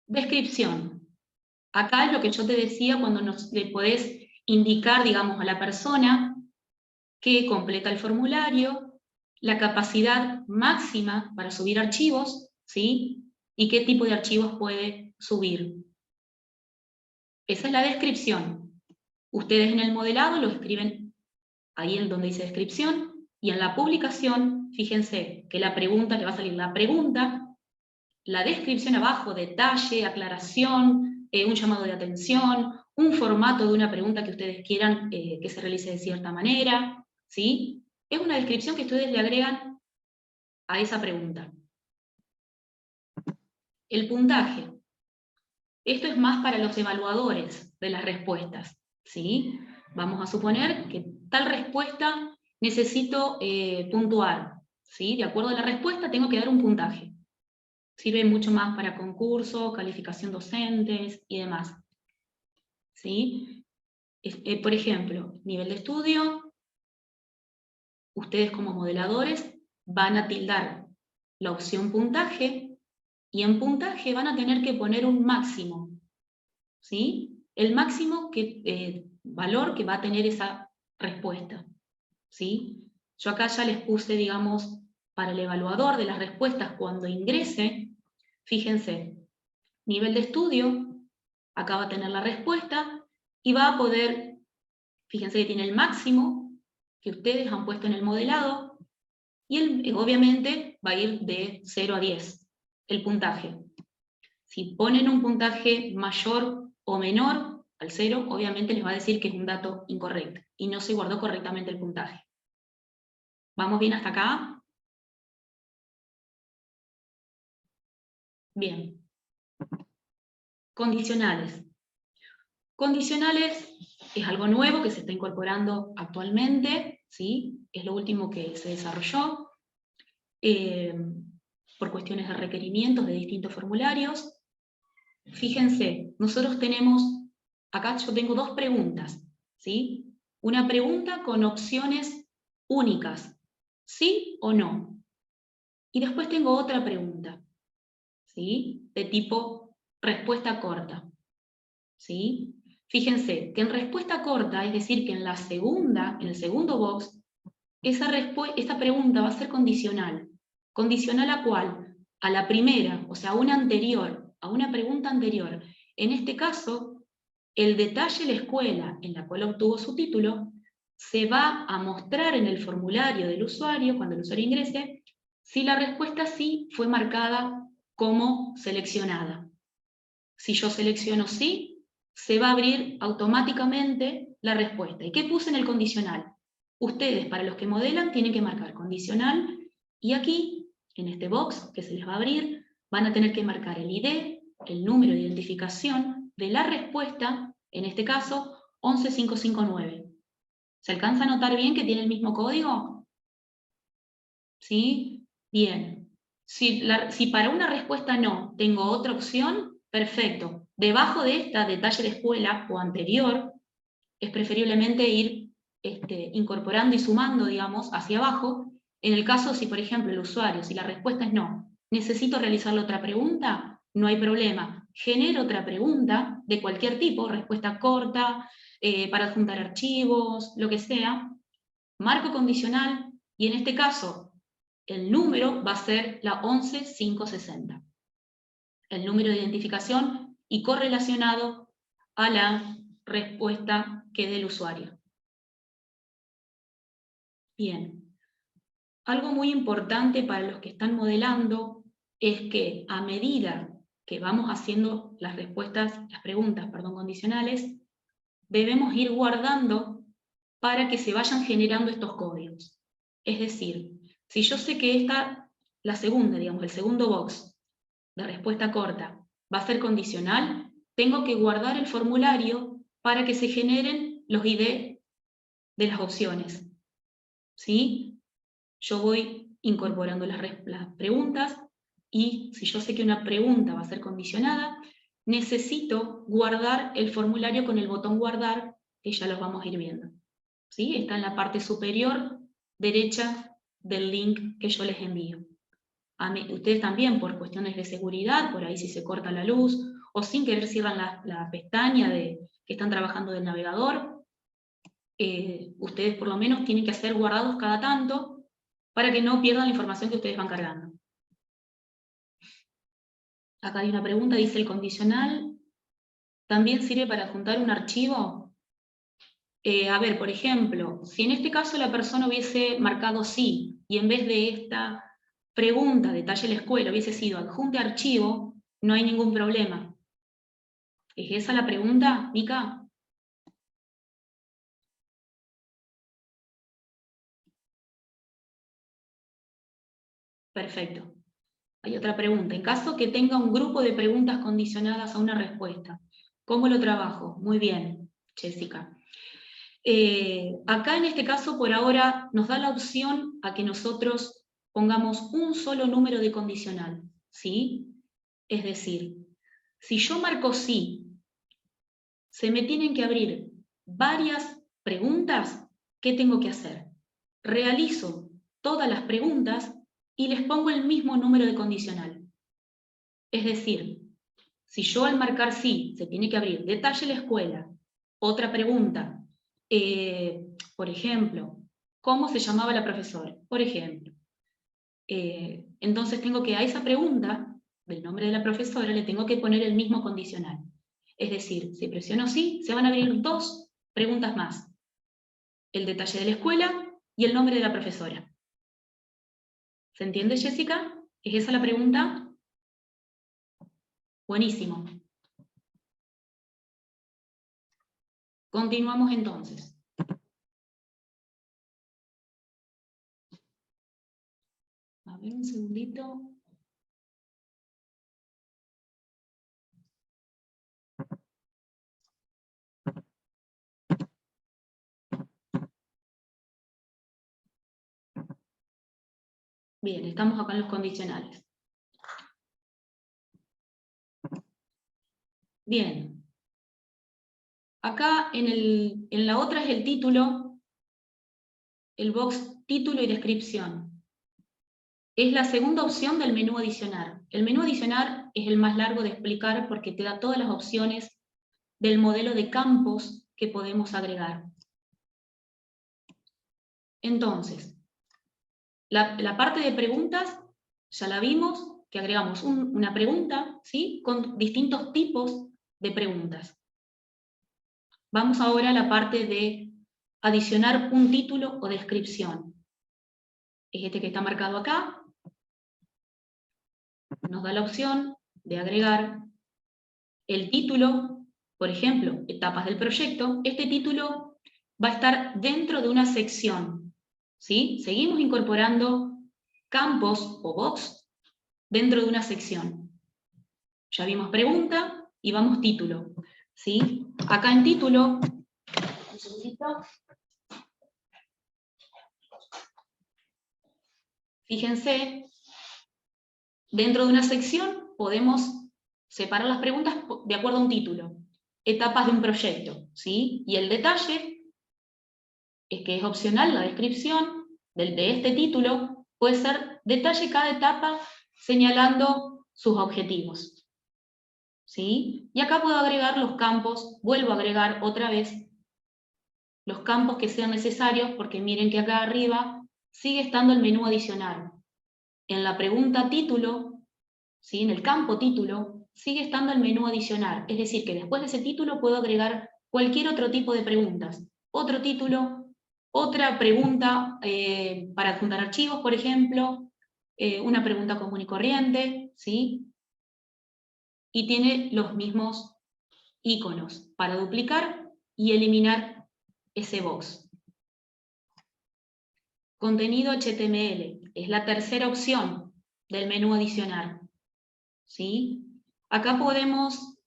Descripción. Acá es lo que yo te decía cuando le podés indicar, digamos, a la persona que completa el formulario, la capacidad máxima para subir archivos, ¿sí? Y qué tipo de archivos puede subir. Esa es la descripción. Ustedes en el modelado lo escriben ahí en donde dice descripción, y en la publicación, fíjense que la pregunta, le va a salir la pregunta, la descripción abajo, detalle, aclaración, un llamado de atención, un formato de una pregunta que ustedes quieran que se realice de cierta manera, ¿sí? Es una descripción que ustedes le agregan a esa pregunta. El puntaje. Esto es más para los evaluadores de las respuestas, ¿sí? Vamos a suponer que tal respuesta necesito puntuar, ¿sí? De acuerdo a la respuesta tengo que dar un puntaje. Sirve mucho más para concurso, calificación docentes y demás, ¿sí? Por ejemplo, nivel de estudio, ustedes como modeladores van a tildar la opción puntaje y en puntaje van a tener que poner un máximo, ¿sí? El máximo valor que va a tener esa respuesta, ¿sí? Yo acá ya les puse, digamos, para el evaluador de las respuestas cuando ingrese, fíjense, nivel de estudio, acá va a tener la respuesta y va a poder, fíjense que tiene el máximo que ustedes han puesto en el modelado y obviamente va a ir de 0 a 10, el puntaje. Si ponen un puntaje mayor o menor al 0, obviamente les va a decir que es un dato incorrecto y no se guardó correctamente el puntaje. ¿Vamos bien hasta acá? Bien. Condicionales. Condicionales es algo nuevo que se está incorporando actualmente, ¿sí? Es lo último que se desarrolló por cuestiones de requerimientos de distintos formularios. Fíjense, nosotros tenemos, acá yo tengo dos preguntas, ¿sí? Una pregunta con opciones únicas, ¿sí o no? Y después tengo otra pregunta, ¿sí? De tipo respuesta corta, ¿sí? Fíjense que en respuesta corta, es decir, que en el segundo box, esta pregunta va a ser condicional. ¿Condicional a cuál? A la primera, o sea, a una anterior, a una pregunta anterior. En este caso, el detalle de la escuela en la cual obtuvo su título se va a mostrar en el formulario del usuario, cuando el usuario ingrese, si la respuesta sí fue marcada como seleccionada. Si yo selecciono sí, se va a abrir automáticamente la respuesta. ¿Y qué puse en el condicional? Ustedes, para los que modelan, tienen que marcar condicional, y aquí, en este box que se les va a abrir, van a tener que marcar el ID, el número de identificación de la respuesta, en este caso, 11559. ¿Se alcanza a notar bien que tiene el mismo código? ¿Sí? Bien. Si para una respuesta no tengo otra opción, perfecto. Debajo de esta, detalle de escuela o anterior, es preferiblemente ir incorporando y sumando, digamos, hacia abajo. En el caso, si por ejemplo el usuario, si la respuesta es no, necesito realizarle otra pregunta, no hay problema. Genero otra pregunta de cualquier tipo, respuesta corta, para adjuntar archivos, lo que sea, marco condicional, y en este caso el número va a ser la 11560. El número de identificación y correlacionado a la respuesta que dé el usuario. Bien. Algo muy importante para los que están modelando es que a medida que vamos haciendo las preguntas condicionales, debemos ir guardando para que se vayan generando estos códigos. Es decir, si yo sé que la segunda, digamos, el segundo box de respuesta corta va a ser condicional, tengo que guardar el formulario para que se generen los ID de las opciones. ¿Sí? Yo voy incorporando las preguntas, y si yo sé que una pregunta va a ser condicionada, necesito guardar el formulario con el botón guardar, que ya los vamos a ir viendo. ¿Sí? Está en la parte superior derecha del link que yo les envío. Ustedes también, por cuestiones de seguridad, por ahí si se corta la luz, o sin querer cierran la pestaña que están trabajando del navegador, ustedes por lo menos tienen que hacer guardados cada tanto para que no pierdan la información que ustedes van cargando. Acá hay una pregunta, dice: ¿el condicional también sirve para adjuntar un archivo? A ver, por ejemplo, si en este caso la persona hubiese marcado sí, y en vez de pregunta, detalle de la escuela, hubiese sido adjunte archivo, no hay ningún problema. ¿Es esa la pregunta, Mica? Perfecto. Hay otra pregunta. En caso que tenga un grupo de preguntas condicionadas a una respuesta, ¿cómo lo trabajo? Muy bien, Jessica. Acá en este caso, por ahora, nos da la opción a que nosotros pongamos un solo número de condicional, ¿sí? Es decir, si yo marco sí, se me tienen que abrir varias preguntas, ¿qué tengo que hacer? Realizo todas las preguntas y les pongo el mismo número de condicional. Es decir, si yo al marcar sí, se tiene que abrir detalle de la escuela, otra pregunta, por ejemplo, ¿cómo se llamaba la profesora? Por ejemplo. Entonces tengo que a esa pregunta, del nombre de la profesora, le tengo que poner el mismo condicional. Es decir, si presiono sí, se van a abrir dos preguntas más. El detalle de la escuela y el nombre de la profesora. ¿Se entiende, Jessica? ¿Es esa la pregunta? Buenísimo. Continuamos entonces. A ver, un segundito. Bien, estamos acá en los condicionales. Bien. Acá en la otra es el título, el box título y descripción. Es la segunda opción del menú adicionar. El menú adicionar es el más largo de explicar porque te da todas las opciones del modelo de campos que podemos agregar. Entonces, la parte de preguntas, ya la vimos, que agregamos una pregunta, ¿sí? Con distintos tipos de preguntas. Vamos ahora a la parte de adicionar un título o descripción. Es este que está marcado acá. Nos da la opción de agregar el título, por ejemplo, etapas del proyecto. Este título va a estar dentro de una sección, ¿sí? Seguimos incorporando campos o box dentro de una sección. Ya vimos pregunta y vamos título, ¿sí? Acá en título, un segundito. Fíjense, dentro de una sección podemos separar las preguntas de acuerdo a un título. Etapas de un proyecto, ¿sí? Y el detalle es que es opcional, la descripción de este título puede ser detalle cada etapa señalando sus objetivos, ¿sí? Y acá puedo agregar los campos, vuelvo a agregar otra vez los campos que sean necesarios, porque miren que acá arriba sigue estando el menú adicional. En la pregunta título, ¿sí? En el campo título, sigue estando el menú adicional, es decir, que después de ese título puedo agregar cualquier otro tipo de preguntas, otro título, otra pregunta para adjuntar archivos, por ejemplo, una pregunta común y corriente, ¿sí? Y tiene los mismos iconos para duplicar y eliminar ese box. Contenido HTML es la tercera opción del menú adicional, ¿sí? Acá podemos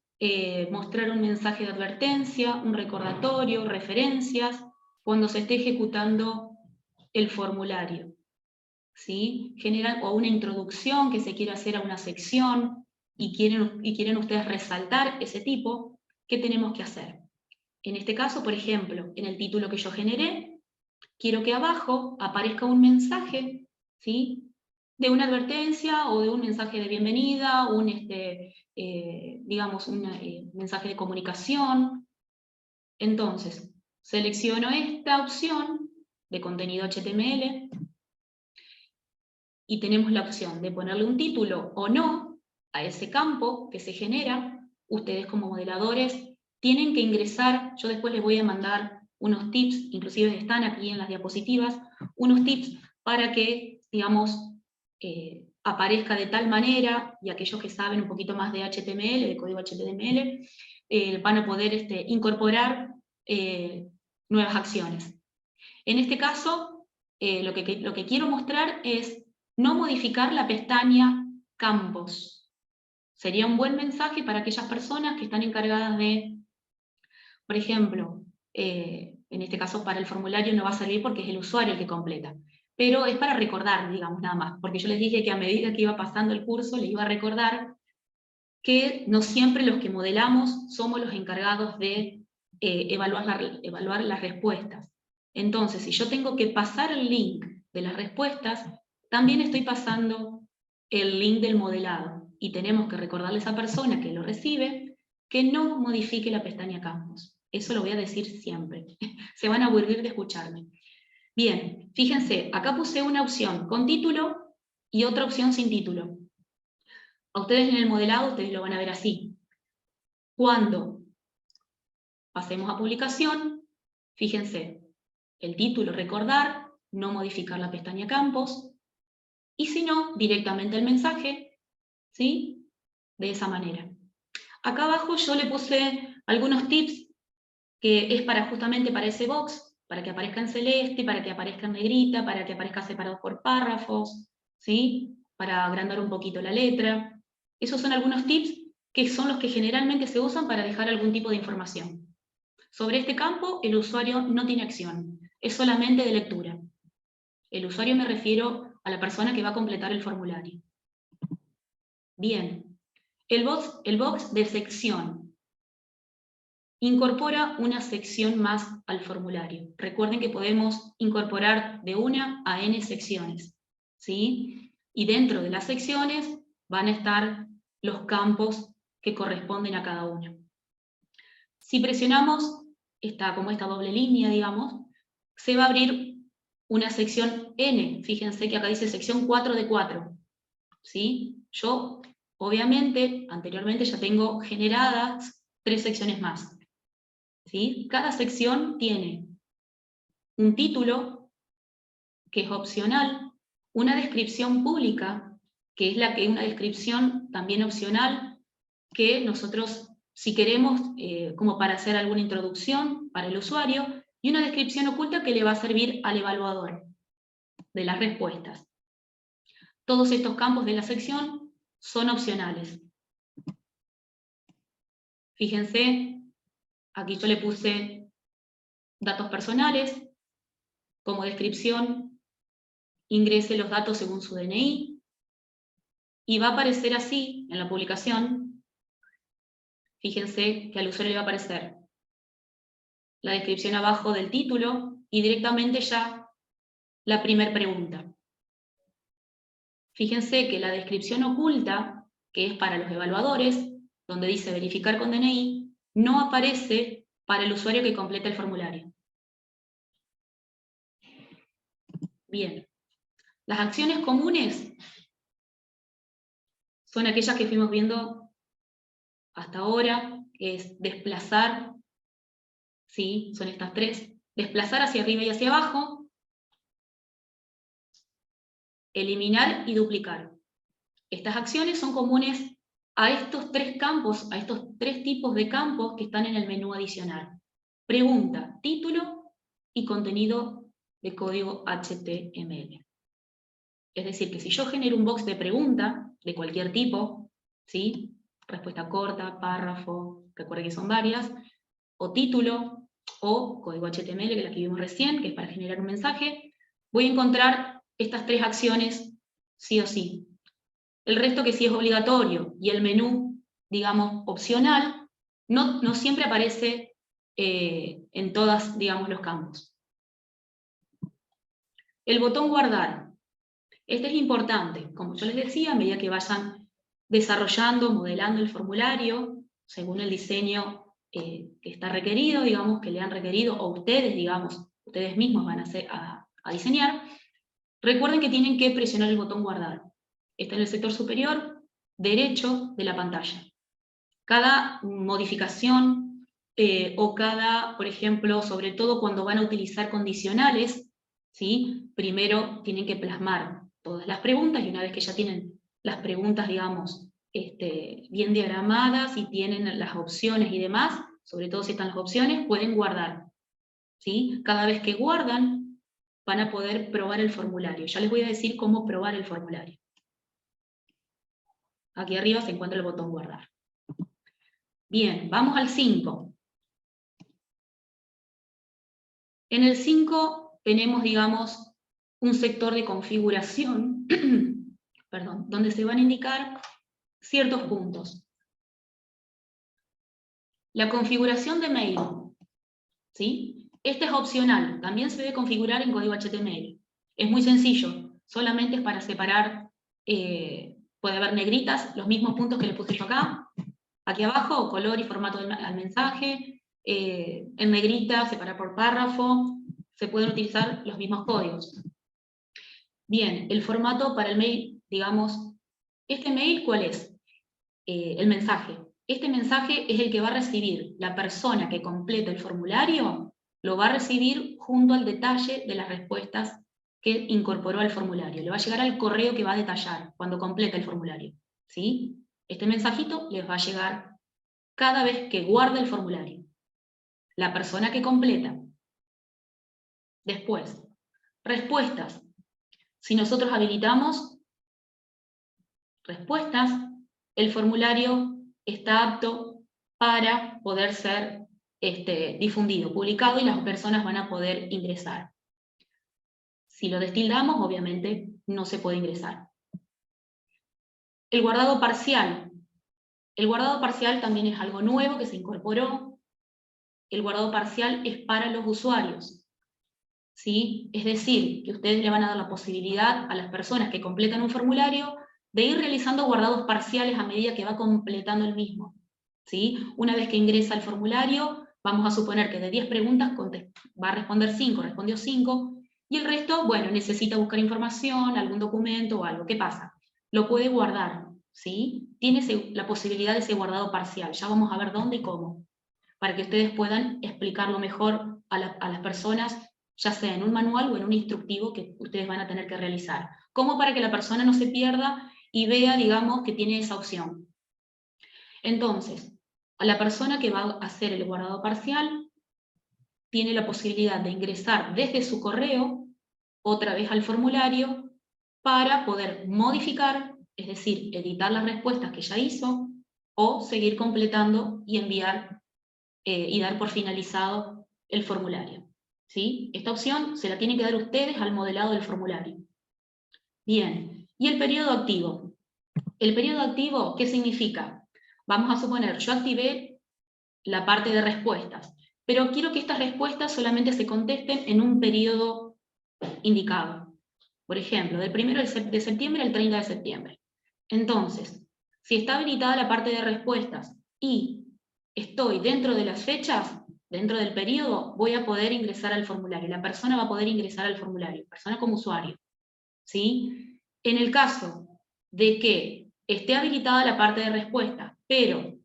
mostrar un mensaje de advertencia, un recordatorio, referencias, cuando se esté ejecutando el formulario, ¿sí? O una introducción que se quiera hacer a una sección y quieren ustedes resaltar ese tipo, ¿qué tenemos que hacer? En este caso, por ejemplo, en el título que yo generé, quiero que abajo aparezca un mensaje, ¿sí? De una advertencia o de un mensaje de bienvenida, digamos, un mensaje de comunicación. Entonces, selecciono esta opción de contenido HTML y tenemos la opción de ponerle un título o no a ese campo que se genera. Ustedes como modeladores tienen que ingresar, yo después les voy a mandar unos tips, inclusive están aquí en las diapositivas, unos tips para que, digamos, aparezca de tal manera, y aquellos que saben un poquito más de HTML, de código HTML, van a poder incorporar nuevas acciones. En este caso, lo que quiero mostrar es no modificar la pestaña Campos. Sería un buen mensaje para aquellas personas que están encargadas de, por ejemplo, en este caso para el formulario no va a servir porque es el usuario el que completa, pero es para recordar, digamos, nada más, porque yo les dije que a medida que iba pasando el curso les iba a recordar que no siempre los que modelamos somos los encargados de evaluar las respuestas. Entonces, si yo tengo que pasar el link de las respuestas, también estoy pasando el link del modelado, y tenemos que recordarle a esa persona que lo recibe que no modifique la pestaña Campos. Eso lo voy a decir siempre. Se van a aburrir de escucharme. Bien, fíjense, acá puse una opción con título y otra opción sin título. A ustedes en el modelado, ustedes lo van a ver así. Cuando pasemos a publicación, fíjense, el título, recordar, no modificar la pestaña Campos, y si no, directamente el mensaje, ¿sí? De esa manera. Acá abajo yo le puse algunos tips que es justamente para ese box, para que aparezca en celeste, para que aparezca en negrita, para que aparezca separado por párrafos, ¿sí? Para agrandar un poquito la letra. Esos son algunos tips que son los que generalmente se usan para dejar algún tipo de información. Sobre este campo, el usuario no tiene acción, es solamente de lectura. El usuario me refiero a la persona que va a completar el formulario. Bien, el box de sección incorpora una sección más al formulario. Recuerden que podemos incorporar de 1 a n secciones, ¿sí? Y dentro de las secciones van a estar los campos que corresponden a cada uno. Si presionamos como esta doble línea, digamos, se va a abrir una sección N. Fíjense que acá dice sección 4 de 4. ¿Sí? Yo, obviamente, anteriormente ya tengo generadas 3 secciones más. ¿Sí? Cada sección tiene un título, que es opcional, una descripción pública, que es una descripción también opcional, que nosotros, si queremos, como para hacer alguna introducción para el usuario, y una descripción oculta que le va a servir al evaluador de las respuestas. Todos estos campos de la sección son opcionales. Fíjense, aquí yo le puse datos personales, como descripción, ingrese los datos según su DNI, y va a aparecer así en la publicación. Fíjense que al usuario le va a aparecer la descripción abajo del título y directamente ya la primera pregunta. Fíjense que la descripción oculta, que es para los evaluadores, donde dice verificar con DNI, no aparece para el usuario que completa el formulario. Bien, las acciones comunes son aquellas que fuimos viendo hasta ahora, que es desplazar, ¿sí? Son estas 3, desplazar hacia arriba y hacia abajo, eliminar y duplicar. Estas acciones son comunes a estos 3 campos, a estos 3 tipos de campos que están en el menú adicional. Pregunta, título y contenido de código HTML. Es decir, que si yo genero un box de pregunta, de cualquier tipo, ¿sí? Respuesta corta, párrafo, recuerden que son varias, o título, o código HTML, que es la que vimos recién, que es para generar un mensaje, voy a encontrar estas 3 acciones sí o sí. El resto que sí es obligatorio, y el menú, digamos, opcional, no siempre aparece en todas, digamos, los campos. El botón guardar. Este es importante, como yo les decía, a medida que vayan desarrollando, modelando el formulario, según el diseño que está requerido, digamos, que le han requerido, o ustedes, digamos, ustedes mismos van a diseñar, recuerden que tienen que presionar el botón guardar. Está en el sector superior derecho de la pantalla. Cada modificación o cada, por ejemplo, sobre todo cuando van a utilizar condicionales, ¿sí? Primero tienen que plasmar todas las preguntas, y una vez que ya tienen las preguntas, digamos, bien diagramadas y tienen las opciones y demás, sobre todo si están las opciones, pueden guardar, ¿sí? Cada vez que guardan, van a poder probar el formulario. Ya les voy a decir cómo probar el formulario. Aquí arriba se encuentra el botón guardar. Bien, vamos al 5. En el 5 tenemos, digamos, un sector de configuración, perdón, donde se van a indicar ciertos puntos. La configuración de mail, ¿sí? Este es opcional, también se debe configurar en código HTML. Es muy sencillo, solamente es para separar, puede haber negritas, los mismos puntos que les puse yo acá, aquí abajo, color y formato al mensaje, en negrita, separar por párrafo, se pueden utilizar los mismos códigos. Bien, el formato para el mail, digamos, ¿este mail cuál es? El mensaje. Este mensaje es el que va a recibir la persona que completa el formulario, lo va a recibir junto al detalle de las respuestas que incorporó al formulario. Le va a llegar al correo que va a detallar cuando completa el formulario, ¿sí? Este mensajito les va a llegar cada vez que guarde el formulario. La persona que completa. Después, respuestas. Si nosotros habilitamos respuestas, el formulario está apto para poder ser difundido, publicado, y las personas van a poder ingresar. Si lo destildamos, obviamente no se puede ingresar. El guardado parcial. El guardado parcial también es algo nuevo que se incorporó. El guardado parcial es para los usuarios, ¿sí? Es decir, que ustedes le van a dar la posibilidad a las personas que completan un formulario de ir realizando guardados parciales a medida que va completando el mismo, ¿sí? Una vez que ingresa al formulario, vamos a suponer que de 10 preguntas va a responder 5, respondió 5, y el resto, bueno, necesita buscar información, algún documento o algo. ¿Qué pasa? Lo puede guardar, ¿sí? Tiene la posibilidad de ese guardado parcial. Ya vamos a ver dónde y cómo, para que ustedes puedan explicarlo mejor a las personas, ya sea en un manual o en un instructivo que ustedes van a tener que realizar, como para que la persona no se pierda y vea, digamos, que tiene esa opción. Entonces, a la persona que va a hacer el guardado parcial tiene la posibilidad de ingresar desde su correo otra vez al formulario para poder modificar, es decir, editar las respuestas que ya hizo, o seguir completando y enviar y dar por finalizado el formulario, ¿sí? Esta opción se la tienen que dar ustedes al modelado del formulario. Bien, y el periodo activo. ¿El periodo activo qué significa? Vamos a suponer, yo activé la parte de respuestas, pero quiero que estas respuestas solamente se contesten en un periodo indicado. Por ejemplo, del 1 de septiembre al 30 de septiembre. Entonces, si está habilitada la parte de respuestas y estoy dentro de las fechas, dentro del periodo, voy a poder ingresar al formulario. La persona va a poder ingresar al formulario, persona como usuario, ¿sí? En el caso de que esté habilitada la parte de respuesta, pero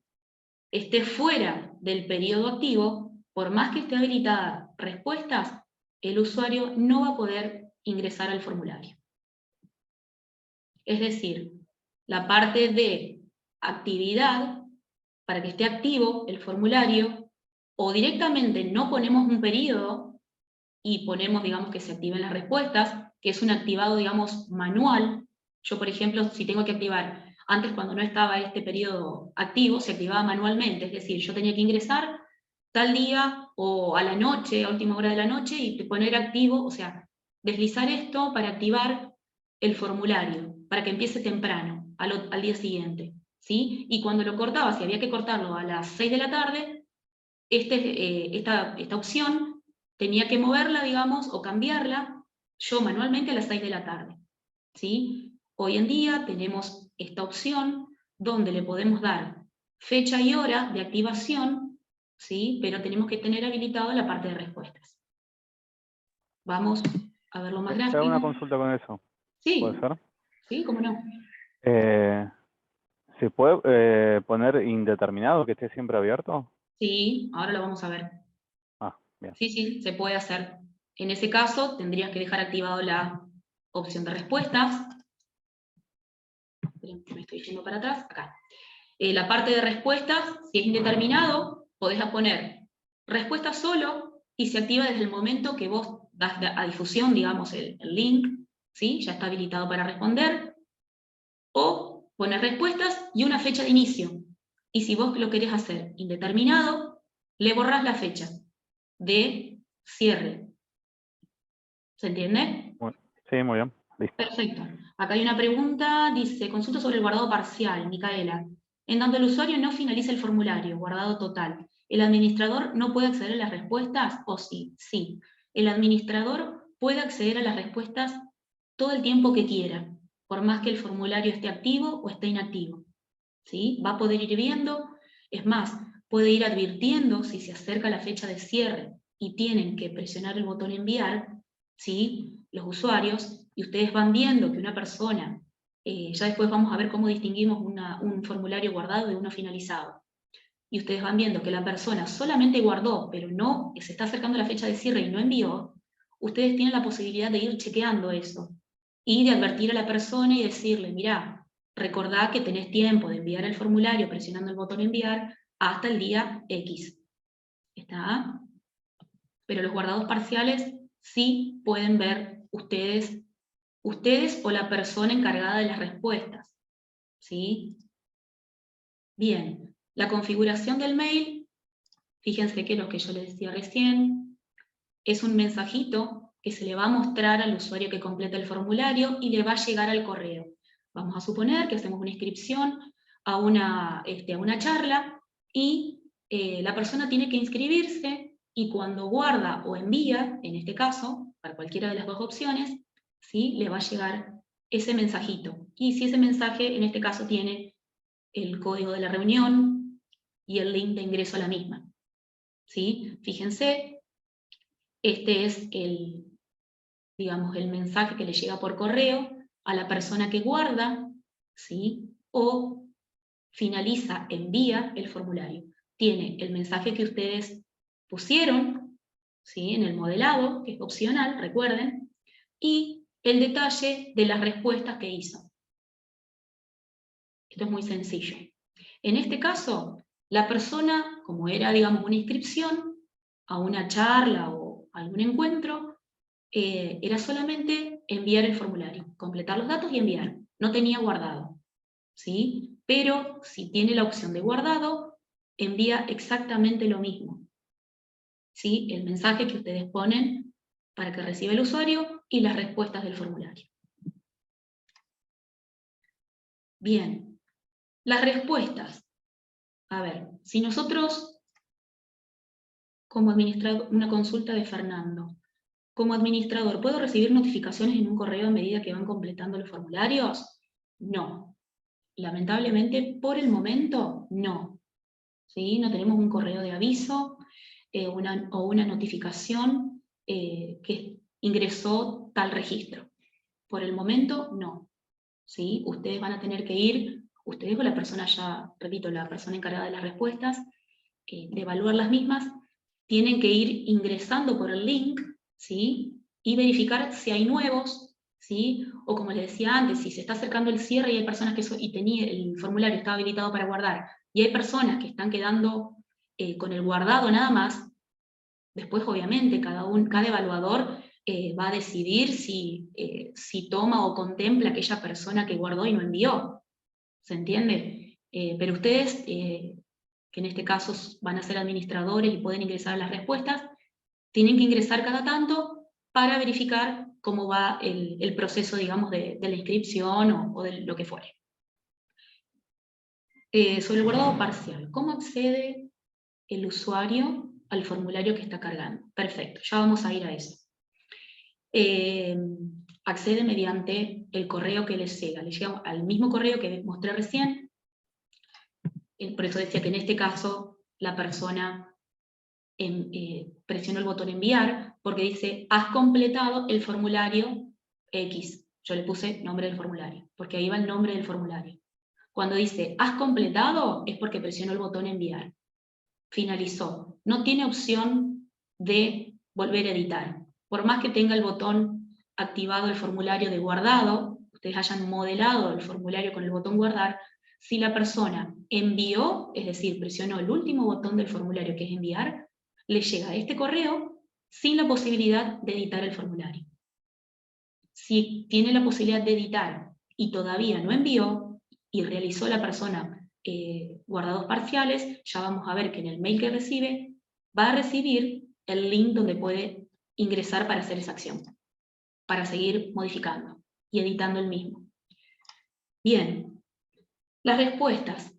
esté fuera del periodo activo, por más que esté habilitada respuestas, el usuario no va a poder ingresar al formulario. Es decir, la parte de actividad, para que esté activo el formulario, o directamente no ponemos un periodo y ponemos, digamos, que se activen las respuestas, que es un activado, digamos, manual. Yo, por ejemplo, si tengo que activar, antes cuando no estaba este periodo activo, se activaba manualmente, es decir, yo tenía que ingresar tal día o a la noche, a última hora de la noche, y poner activo, o sea, deslizar esto para activar el formulario, para que empiece temprano, al día siguiente, ¿sí? Y cuando lo cortaba, si había que cortarlo a las 6 de la tarde, esta opción tenía que moverla, digamos, o cambiarla yo manualmente a las 6 de la tarde, ¿sí? Hoy en día tenemos esta opción donde le podemos dar fecha y hora de activación, ¿sí? Pero tenemos que tener habilitada la parte de respuestas. Vamos a verlo más gráfico. Te hago una consulta con eso. Sí. ¿Puede ser? Sí, cómo no. ¿Se puede poner indeterminado, que esté siempre abierto? Sí, ahora lo vamos a ver. Ah, bien. Sí, sí, se puede hacer. En ese caso, tendrías que dejar activado la opción de respuestas. yendo para atrás, acá. La parte de respuestas, si es indeterminado, podés poner respuesta solo y se activa desde el momento que vos das a difusión, digamos, el link, ¿sí? Ya está habilitado para responder, o poner respuestas y una fecha de inicio. Y si vos lo querés hacer indeterminado, le borrás la fecha de cierre. ¿Se entiende? Sí, muy bien. Listo. Perfecto. Acá hay una pregunta, dice, consulta sobre el guardado parcial, Micaela. En tanto el usuario no finaliza el formulario, guardado total, ¿el administrador no puede acceder a las respuestas? ¿O sí? Sí. El administrador puede acceder a las respuestas todo el tiempo que quiera, por más que el formulario esté activo o esté inactivo. ¿Sí? Va a poder ir viendo, es más, puede ir advirtiendo si se acerca la fecha de cierre y tienen que presionar el botón enviar, ¿sí? Los usuarios, y ustedes van viendo que una persona, ya después vamos a ver cómo distinguimos un formulario guardado de uno finalizado. Y ustedes van viendo que la persona solamente guardó, pero no, se está acercando la fecha de cierre y no envió, ustedes tienen la posibilidad de ir chequeando eso y de advertir a la persona y decirle, mirá, recordá que tenés tiempo de enviar el formulario presionando el botón enviar hasta el día X. ¿Está? Pero los guardados parciales sí pueden ver ustedes o la persona encargada de las respuestas. ¿Sí? Bien, la configuración del mail, fíjense que lo que yo les decía recién, es un mensajito que se le va a mostrar al usuario que completa el formulario y le va a llegar al correo. Vamos a suponer que hacemos una inscripción a una charla y la persona tiene que inscribirse y cuando guarda o envía, en este caso, para cualquiera de las dos opciones, ¿sí? Le va a llegar ese mensajito. Y si ese mensaje, en este caso, tiene el código de la reunión y el link de ingreso a la misma. ¿Sí? Fíjense, este es digamos, el mensaje que le llega por correo a la persona que guarda, ¿sí? O finaliza, envía el formulario. Tiene el mensaje que ustedes pusieron, ¿sí? En el modelado, que es opcional, recuerden, y el detalle de las respuestas que hizo. Esto es muy sencillo. En este caso, la persona, como era, digamos, una inscripción a una charla o algún encuentro, era solamente enviar el formulario, completar los datos y enviar. No tenía guardado, ¿sí? Pero si tiene la opción de guardado, envía exactamente lo mismo, ¿sí? El mensaje que ustedes ponen para que reciba el usuario y las respuestas del formulario. Bien, las respuestas. A ver, si nosotros, como administrador, una consulta de Fernando, como administrador, ¿puedo recibir notificaciones en un correo a medida que van completando los formularios? No. Lamentablemente, por el momento, no. ¿Sí? No tenemos un correo de aviso o una notificación que ingresó tal registro. Por el momento, no. ¿Sí? Ustedes van a tener que ir, ustedes o la persona ya, repito, la persona encargada de las respuestas, de evaluar las mismas, tienen que ir ingresando por el link, ¿sí? Y verificar si hay nuevos, ¿sí? O como les decía antes, si se está acercando el cierre y hay personas que el formulario está habilitado para guardar, y hay personas que están quedando con el guardado nada más, después obviamente cada evaluador va a decidir si toma o contempla aquella persona que guardó y no envió. ¿Se entiende? Pero ustedes, que en este caso van a ser administradores y pueden ingresar las respuestas, tienen que ingresar cada tanto para verificar cómo va el proceso, digamos, de la inscripción o de lo que fuere. Sobre el guardado parcial, ¿cómo accede el usuario al formulario que está cargando? Perfecto, ya vamos a ir a eso. Accede mediante el correo que les llega al mismo correo que mostré recién. Por eso decía que en este caso la persona presionó el botón enviar, porque dice, has completado el formulario X. Yo le puse nombre del formulario, porque ahí va el nombre del formulario. Cuando dice, has completado, es porque presionó el botón enviar. Finalizó. No tiene opción de volver a editar. Por más que tenga el botón activado el formulario de guardado, ustedes hayan modelado el formulario con el botón guardar, si la persona envió, es decir, presionó el último botón del formulario que es enviar, le llega este correo sin la posibilidad de editar el formulario. Si tiene la posibilidad de editar y todavía no envió y realizó la persona guardados parciales, ya vamos a ver que en el mail que recibe va a recibir el link donde puede ingresar para hacer esa acción, para seguir modificando y editando el mismo. Bien, las respuestas.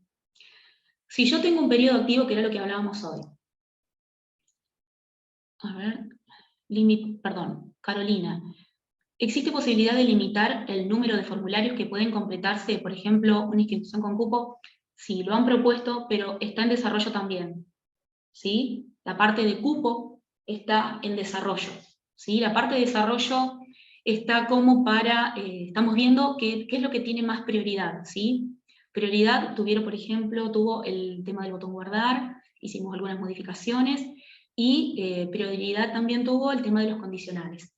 Si yo tengo un periodo activo, que era lo que hablábamos hoy. A ver, Carolina. ¿Existe posibilidad de limitar el número de formularios que pueden completarse, por ejemplo, una inscripción con cupo? Sí, lo han propuesto, pero está en desarrollo también. ¿Sí? La parte de cupo está en desarrollo. ¿Sí? La parte de desarrollo está como para, estamos viendo qué es lo que tiene más prioridad. ¿Sí? Prioridad tuvo el tema del botón guardar, hicimos algunas modificaciones, y prioridad también tuvo el tema de los condicionales,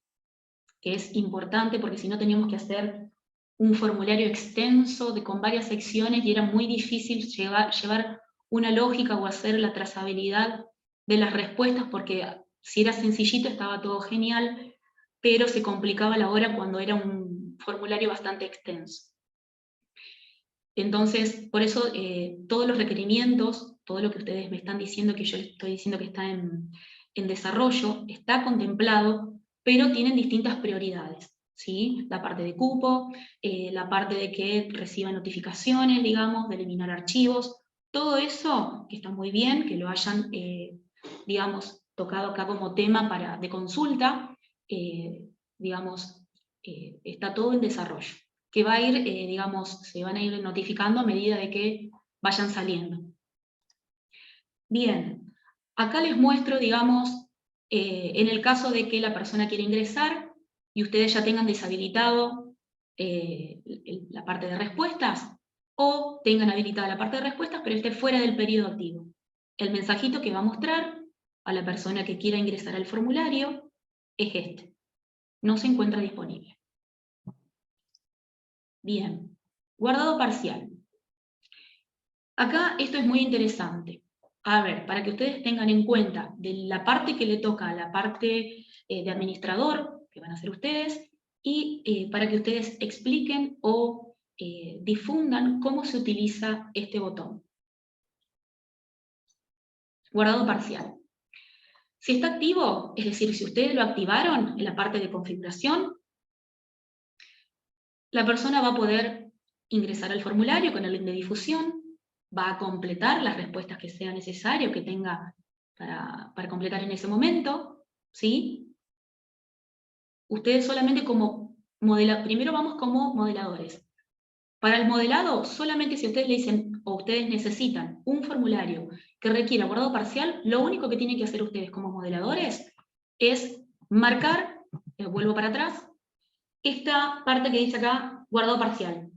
que es importante porque si no teníamos que hacer un formulario extenso con varias secciones y era muy difícil llevar una lógica o hacer la trazabilidad de las respuestas, porque si era sencillito estaba todo genial, pero se complicaba la hora cuando era un formulario bastante extenso. Entonces, por eso todos los requerimientos, todo lo que ustedes me están diciendo, que yo les estoy diciendo que está en desarrollo, está contemplado, pero tienen distintas prioridades, ¿sí? La parte de cupo, la parte de que reciban notificaciones, digamos, de eliminar archivos, todo eso, que está muy bien, que lo hayan, digamos, tocado acá como tema de consulta, digamos, está todo en desarrollo, que va a ir, digamos, se van a ir notificando a medida de que vayan saliendo. Bien, acá les muestro, digamos, en el caso de que la persona quiera ingresar y ustedes ya tengan deshabilitado la parte de respuestas, o tengan habilitada la parte de respuestas, pero esté fuera del periodo activo. El mensajito que va a mostrar a la persona que quiera ingresar al formulario es este. No se encuentra disponible. Bien, guardado parcial. Acá esto es muy interesante. A ver, para que ustedes tengan en cuenta de la parte que le toca a la parte de administrador, que van a ser ustedes, y para que ustedes expliquen o difundan cómo se utiliza este botón. Guardado parcial. Si está activo, es decir, si ustedes lo activaron en la parte de configuración, la persona va a poder ingresar al formulario con el link de difusión, va a completar las respuestas que sea necesario que tenga para completar en ese momento, ¿sí? Ustedes solamente primero vamos como modeladores. Para el modelado, solamente si ustedes le dicen o ustedes necesitan un formulario que requiera guardado parcial, lo único que tienen que hacer ustedes como modeladores es marcar, vuelvo para atrás, esta parte que dice acá, guardado parcial.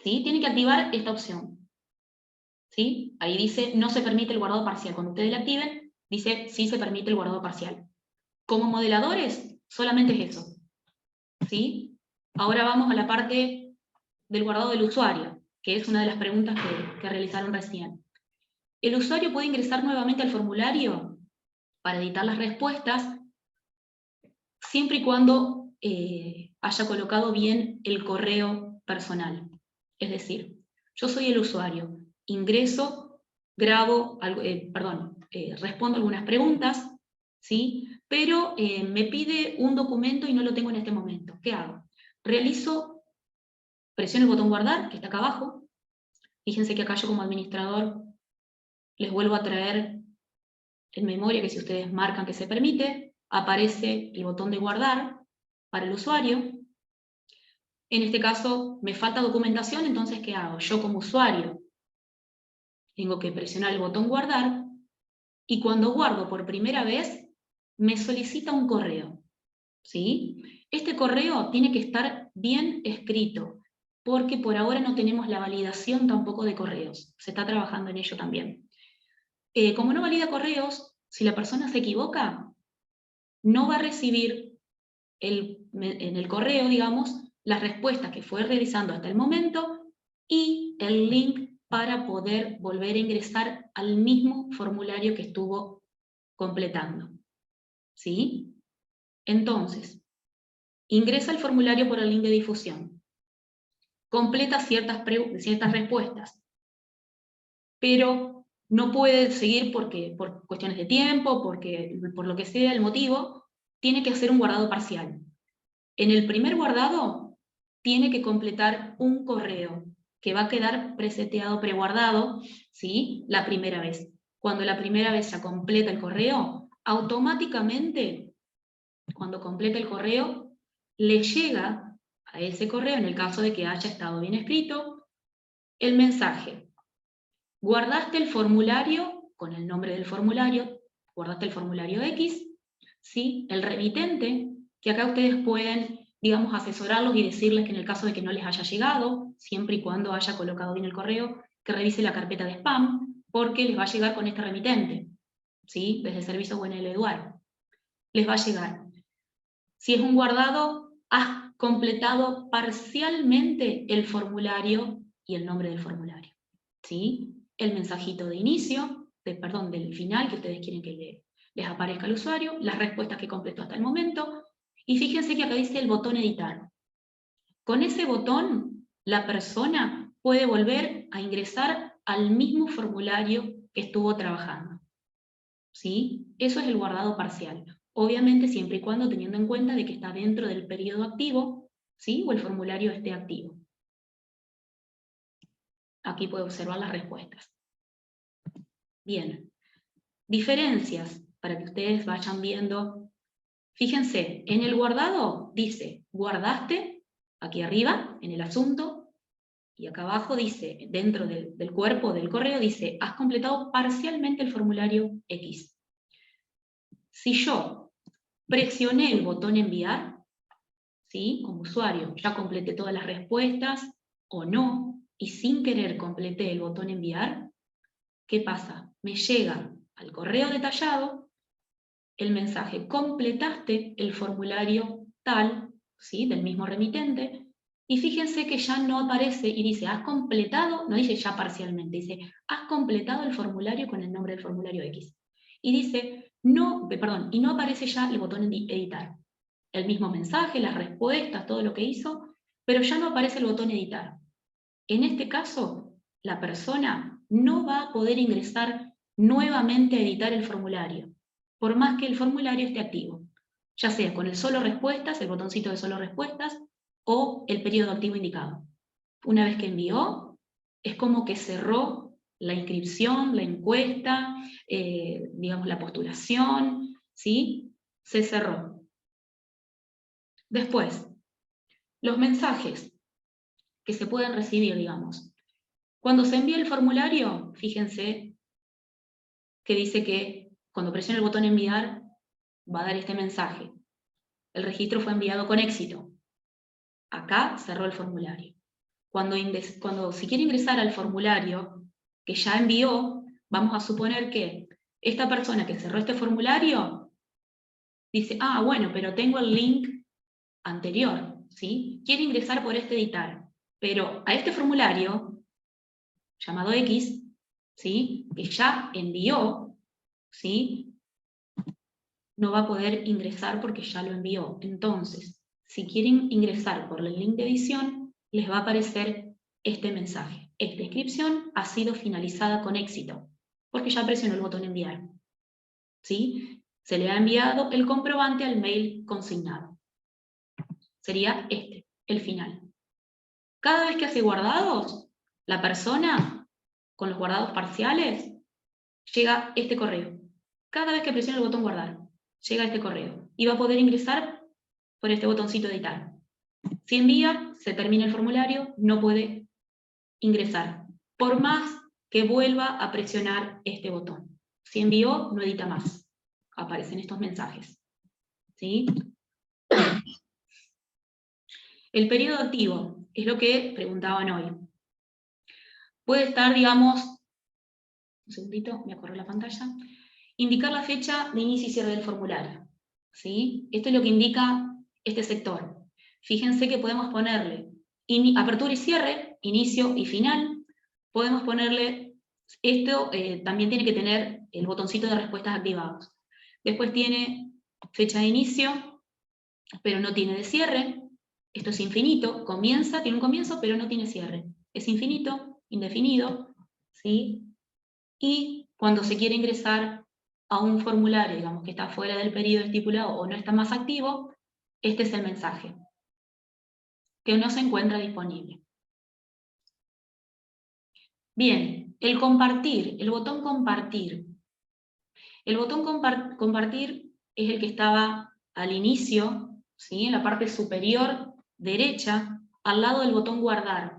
¿Sí? Tienen que activar esta opción. ¿Sí? Ahí dice, no se permite el guardado parcial. Cuando ustedes la activen, dice, sí se permite el guardado parcial. Como modeladores, solamente es eso. ¿Sí? Ahora vamos a la parte del guardado del usuario, que es una de las preguntas que realizaron recién. El usuario puede ingresar nuevamente al formulario para editar las respuestas, siempre y cuando haya colocado bien el correo personal. Es decir, yo soy el usuario, ingreso, grabo, respondo algunas preguntas, ¿sí? Pero me pide un documento y no lo tengo en este momento. ¿Qué hago? Presiono el botón guardar, que está acá abajo. Fíjense que acá yo como administrador les vuelvo a traer en memoria que si ustedes marcan que se permite, aparece el botón de guardar para el usuario. En este caso me falta documentación, entonces ¿qué hago? Yo como usuario tengo que presionar el botón guardar y cuando guardo por primera vez me solicita un correo. ¿Sí? Este correo tiene que estar bien escrito porque por ahora no tenemos la validación tampoco de correos. Se está trabajando en ello también. Como no valida correos, si la persona se equivoca, no va a recibir en el correo, digamos, las respuestas que fue realizando hasta el momento y el link para poder volver a ingresar al mismo formulario que estuvo completando. ¿Sí? Entonces, ingresa el formulario por el link de difusión, completa ciertas respuestas, pero no puede seguir porque, por cuestiones de tiempo, por lo que sea el motivo, tiene que hacer un guardado parcial. En el primer guardado, tiene que completar un correo, que va a quedar preseteado, preguardado, ¿sí? La primera vez. Cuando la primera vez ya completa el correo, automáticamente, cuando completa el correo, le llega a ese correo, en el caso de que haya estado bien escrito, el mensaje. Guardaste el formulario con el nombre del formulario, guardaste el formulario X, ¿sí? El remitente, que acá ustedes pueden, digamos, asesorarlos y decirles que en el caso de que no les haya llegado, siempre y cuando haya colocado bien el correo, que revise la carpeta de spam, porque les va a llegar con este remitente, ¿sí? Desde Servicio UNL Eduard. Les va a llegar. Si es un guardado, has completado parcialmente el formulario y el nombre del formulario, ¿sí? El mensajito de inicio, del final que ustedes quieren que les aparezca al usuario, las respuestas que completó hasta el momento, y fíjense que acá dice el botón editar. Con ese botón, la persona puede volver a ingresar al mismo formulario que estuvo trabajando, ¿sí? Eso es el guardado parcial. Obviamente siempre y cuando teniendo en cuenta de que está dentro del periodo activo, ¿sí? O el formulario esté activo. Aquí puede observar las respuestas. Bien. Diferencias, para que ustedes vayan viendo. Fíjense, en el guardado dice, guardaste, aquí arriba, en el asunto, y acá abajo dice, dentro del cuerpo del correo, dice, has completado parcialmente el formulario X. Si yo presioné el botón enviar, ¿sí? Como usuario, ya completé todas las respuestas, o no, y sin querer completé el botón enviar, ¿qué pasa? Me llega al correo detallado el mensaje, completaste el formulario tal, ¿sí? Del mismo remitente, y fíjense que ya no aparece y dice, has completado, no dice ya parcialmente, dice, has completado el formulario con el nombre del formulario X. Y dice, no, perdón, y no aparece ya el botón editar. El mismo mensaje, las respuestas, todo lo que hizo, pero ya no aparece el botón editar. En este caso, la persona no va a poder ingresar nuevamente a editar el formulario, por más que el formulario esté activo, ya sea con el solo respuestas, el botoncito de solo respuestas, o el periodo activo indicado. Una vez que envió, es como que cerró la inscripción, la encuesta, digamos la postulación, ¿sí? Se cerró. Después, los mensajes que se pueden recibir, digamos. Cuando se envía el formulario, fíjense que dice que cuando presiona el botón enviar, va a dar este mensaje. El registro fue enviado con éxito. Acá cerró el formulario. Si quiere ingresar al formulario que ya envió, vamos a suponer que esta persona que cerró este formulario dice, ah, bueno, pero tengo el link anterior, ¿sí? Quiere ingresar por este editar, pero a este formulario, llamado X, ¿sí? Que ya envió, ¿sí? No va a poder ingresar porque ya lo envió. Entonces, si quieren ingresar por el link de edición, les va a aparecer este mensaje. Esta inscripción ha sido finalizada con éxito, porque ya presionó el botón enviar, ¿sí? Se le ha enviado el comprobante al mail consignado. Sería este, el final. Cada vez que hace guardados, la persona, con los guardados parciales, llega este correo. Cada vez que presiona el botón guardar, llega este correo. Y va a poder ingresar por este botoncito editar. Si envía, se termina el formulario, no puede ingresar. Por más que vuelva a presionar este botón. Si envió, no edita más. Aparecen estos mensajes. ¿Sí? El periodo activo es lo que preguntaban hoy. Puede estar, digamos, un segundito, me corro la pantalla. Indicar la fecha de inicio y cierre del formulario, ¿sí? Esto es lo que indica este sector. Fíjense que podemos ponerle apertura y cierre, inicio y final. podemos ponerle, esto también tiene que tener el botoncito de respuestas activados. Después tiene fecha de inicio, pero no tiene de cierre. Esto es infinito, comienza, tiene un comienzo, pero no tiene cierre. Es infinito, indefinido, ¿sí? Y cuando se quiere ingresar a un formulario, digamos que está fuera del periodo estipulado o no está más activo, este es el mensaje, que no se encuentra disponible. Bien, el compartir, el botón compartir. El botón compartir es el que estaba al inicio, ¿sí? En la parte superior derecha, al lado del botón guardar,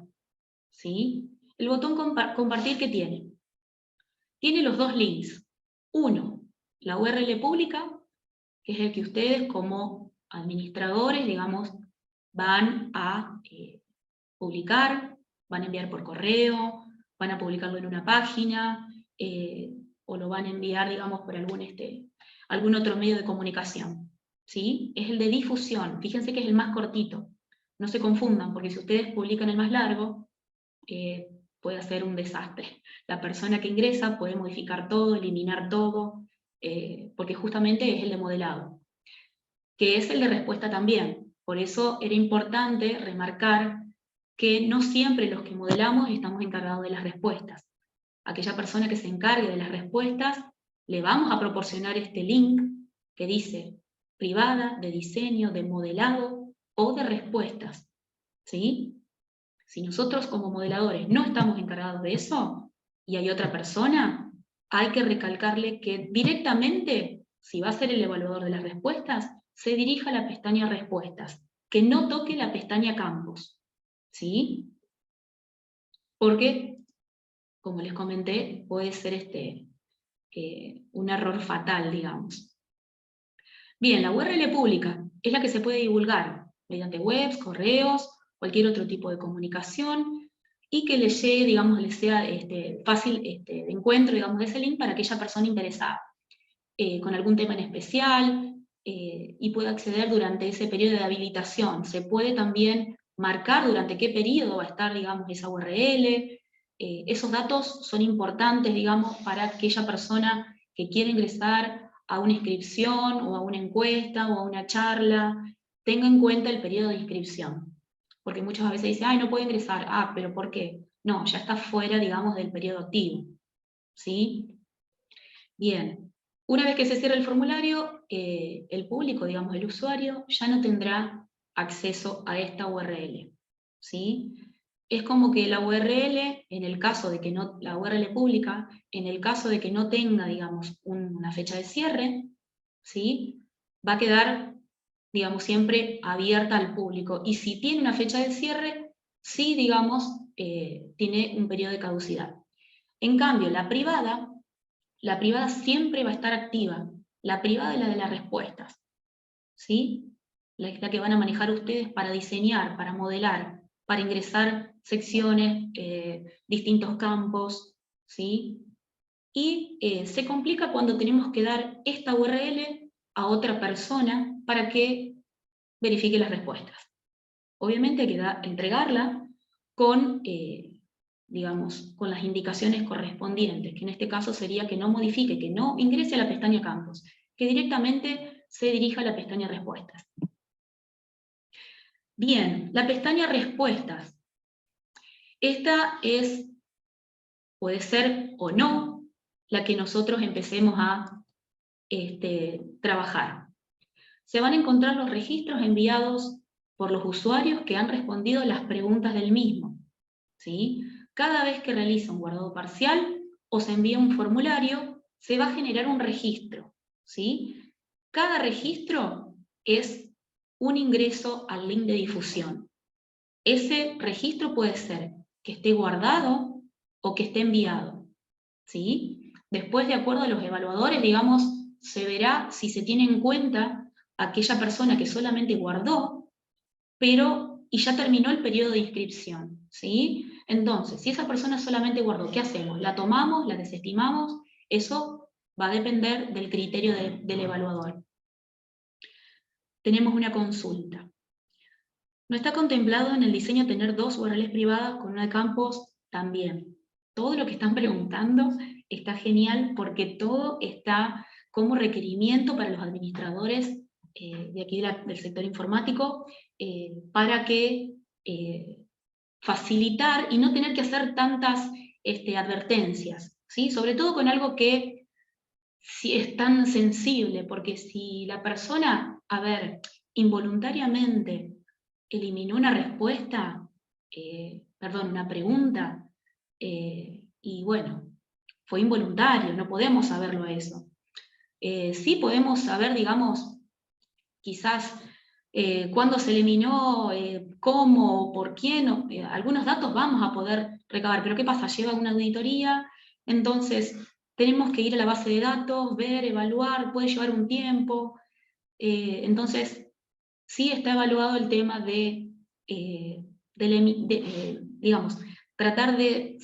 ¿sí? El botón compartir, ¿qué tiene? Tiene los dos links. Uno, la URL pública, que es el que ustedes como administradores, digamos, van a publicar, van a enviar por correo, van a publicarlo en una página, o lo van a enviar, digamos, por algún otro medio de comunicación, ¿sí? Es el de difusión, fíjense que es el más cortito, no se confundan, porque si ustedes publican el más largo, puede ser un desastre. La persona que ingresa puede modificar todo, eliminar todo, porque justamente es el de modelado, que es el de respuesta también. Por eso era importante remarcar que no siempre los que modelamos estamos encargados de las respuestas. Aquella persona que se encargue de las respuestas, le vamos a proporcionar este link que dice privada, de diseño, de modelado o de respuestas, ¿sí? Si nosotros como modeladores no estamos encargados de eso y hay otra persona, hay que recalcarle que directamente, si va a ser el evaluador de las respuestas, se dirija a la pestaña respuestas, que no toque la pestaña campos, ¿sí? Porque, como les comenté, puede ser un error fatal, digamos. Bien, la URL pública es la que se puede divulgar mediante webs, correos, cualquier otro tipo de comunicación, y que le llegue, digamos, le sea fácil de encuentro, digamos, de ese link para aquella persona interesada, con algún tema en especial, y pueda acceder durante ese periodo de habilitación. Se puede también marcar durante qué periodo va a estar, digamos, esa URL. Esos datos son importantes, digamos, para aquella persona que quiere ingresar a una inscripción, o a una encuesta, o a una charla, tenga en cuenta el periodo de inscripción. Porque muchas veces dicen, ay, no puedo ingresar. Ah, ¿pero por qué? No, ya está fuera, digamos, del periodo activo, ¿sí? Bien, una vez que se cierra el formulario, el público, digamos, el usuario, ya no tendrá acceso a esta URL, ¿sí? Es como que la URL, en el caso de que no, la URL pública, en el caso de que no tenga, digamos, una fecha de cierre, ¿sí? Va a quedar, digamos, siempre abierta al público. Y si tiene una fecha de cierre, sí, digamos, tiene un periodo de caducidad. En cambio, la privada siempre va a estar activa. La privada es la de las respuestas, ¿sí? La que van a manejar ustedes para diseñar, para modelar, para ingresar secciones, distintos campos, ¿sí? Y se complica cuando tenemos que dar esta URL a otra persona para que verifique las respuestas. Obviamente hay que entregarla con, digamos, con las indicaciones correspondientes, que en este caso sería que no modifique, que no ingrese a la pestaña campos, que directamente se dirija a la pestaña respuestas. Bien, la pestaña respuestas. Esta puede ser o no, la que nosotros empecemos a trabajar. Se van a encontrar los registros enviados por los usuarios que han respondido las preguntas del mismo, ¿sí? Cada vez que realiza un guardado parcial o se envía un formulario, se va a generar un registro, ¿sí? Cada registro es un ingreso al link de difusión. Ese registro puede ser que esté guardado o que esté enviado, ¿sí? Después, de acuerdo a los evaluadores, digamos, se verá si se tiene en cuenta aquella persona que solamente guardó, y ya terminó el periodo de inscripción, ¿sí? Entonces, si esa persona solamente guardó, ¿qué hacemos? ¿La tomamos? ¿La desestimamos? Eso va a depender del criterio del evaluador. Tenemos una consulta. No está contemplado en el diseño tener dos URLs privadas con una de campos también. todo lo que están preguntando está genial porque todo está como requerimiento para los administradores de aquí del sector informático para que facilitar y no tener que hacer tantas advertencias, ¿sí? Sobre todo con algo que si es tan sensible, porque si la persona, a ver, involuntariamente eliminó una respuesta, perdón, una pregunta, y bueno, fue involuntario, no podemos saberlo eso. Sí podemos saber, digamos, quizás cuándo se eliminó, cómo, por quién, algunos datos vamos a poder recabar, pero ¿qué pasa? Lleva una auditoría, entonces tenemos que ir a la base de datos, ver, evaluar, puede llevar un tiempo, entonces sí está evaluado el tema de digamos, tratar de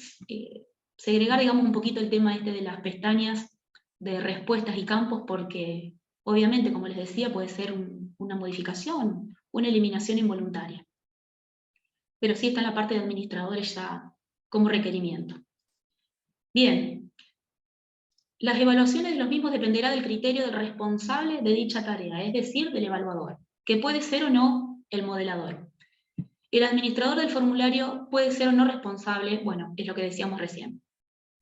segregar, digamos, un poquito el tema de las pestañas de respuestas y campos, porque obviamente, como les decía, puede ser una modificación, una eliminación involuntaria. Pero sí está en la parte de administradores ya como requerimiento. Bien, las evaluaciones de los mismos dependerá del criterio del responsable de dicha tarea, es decir, del evaluador, que puede ser o no el modelador. El administrador del formulario puede ser o no responsable, bueno, es lo que decíamos recién,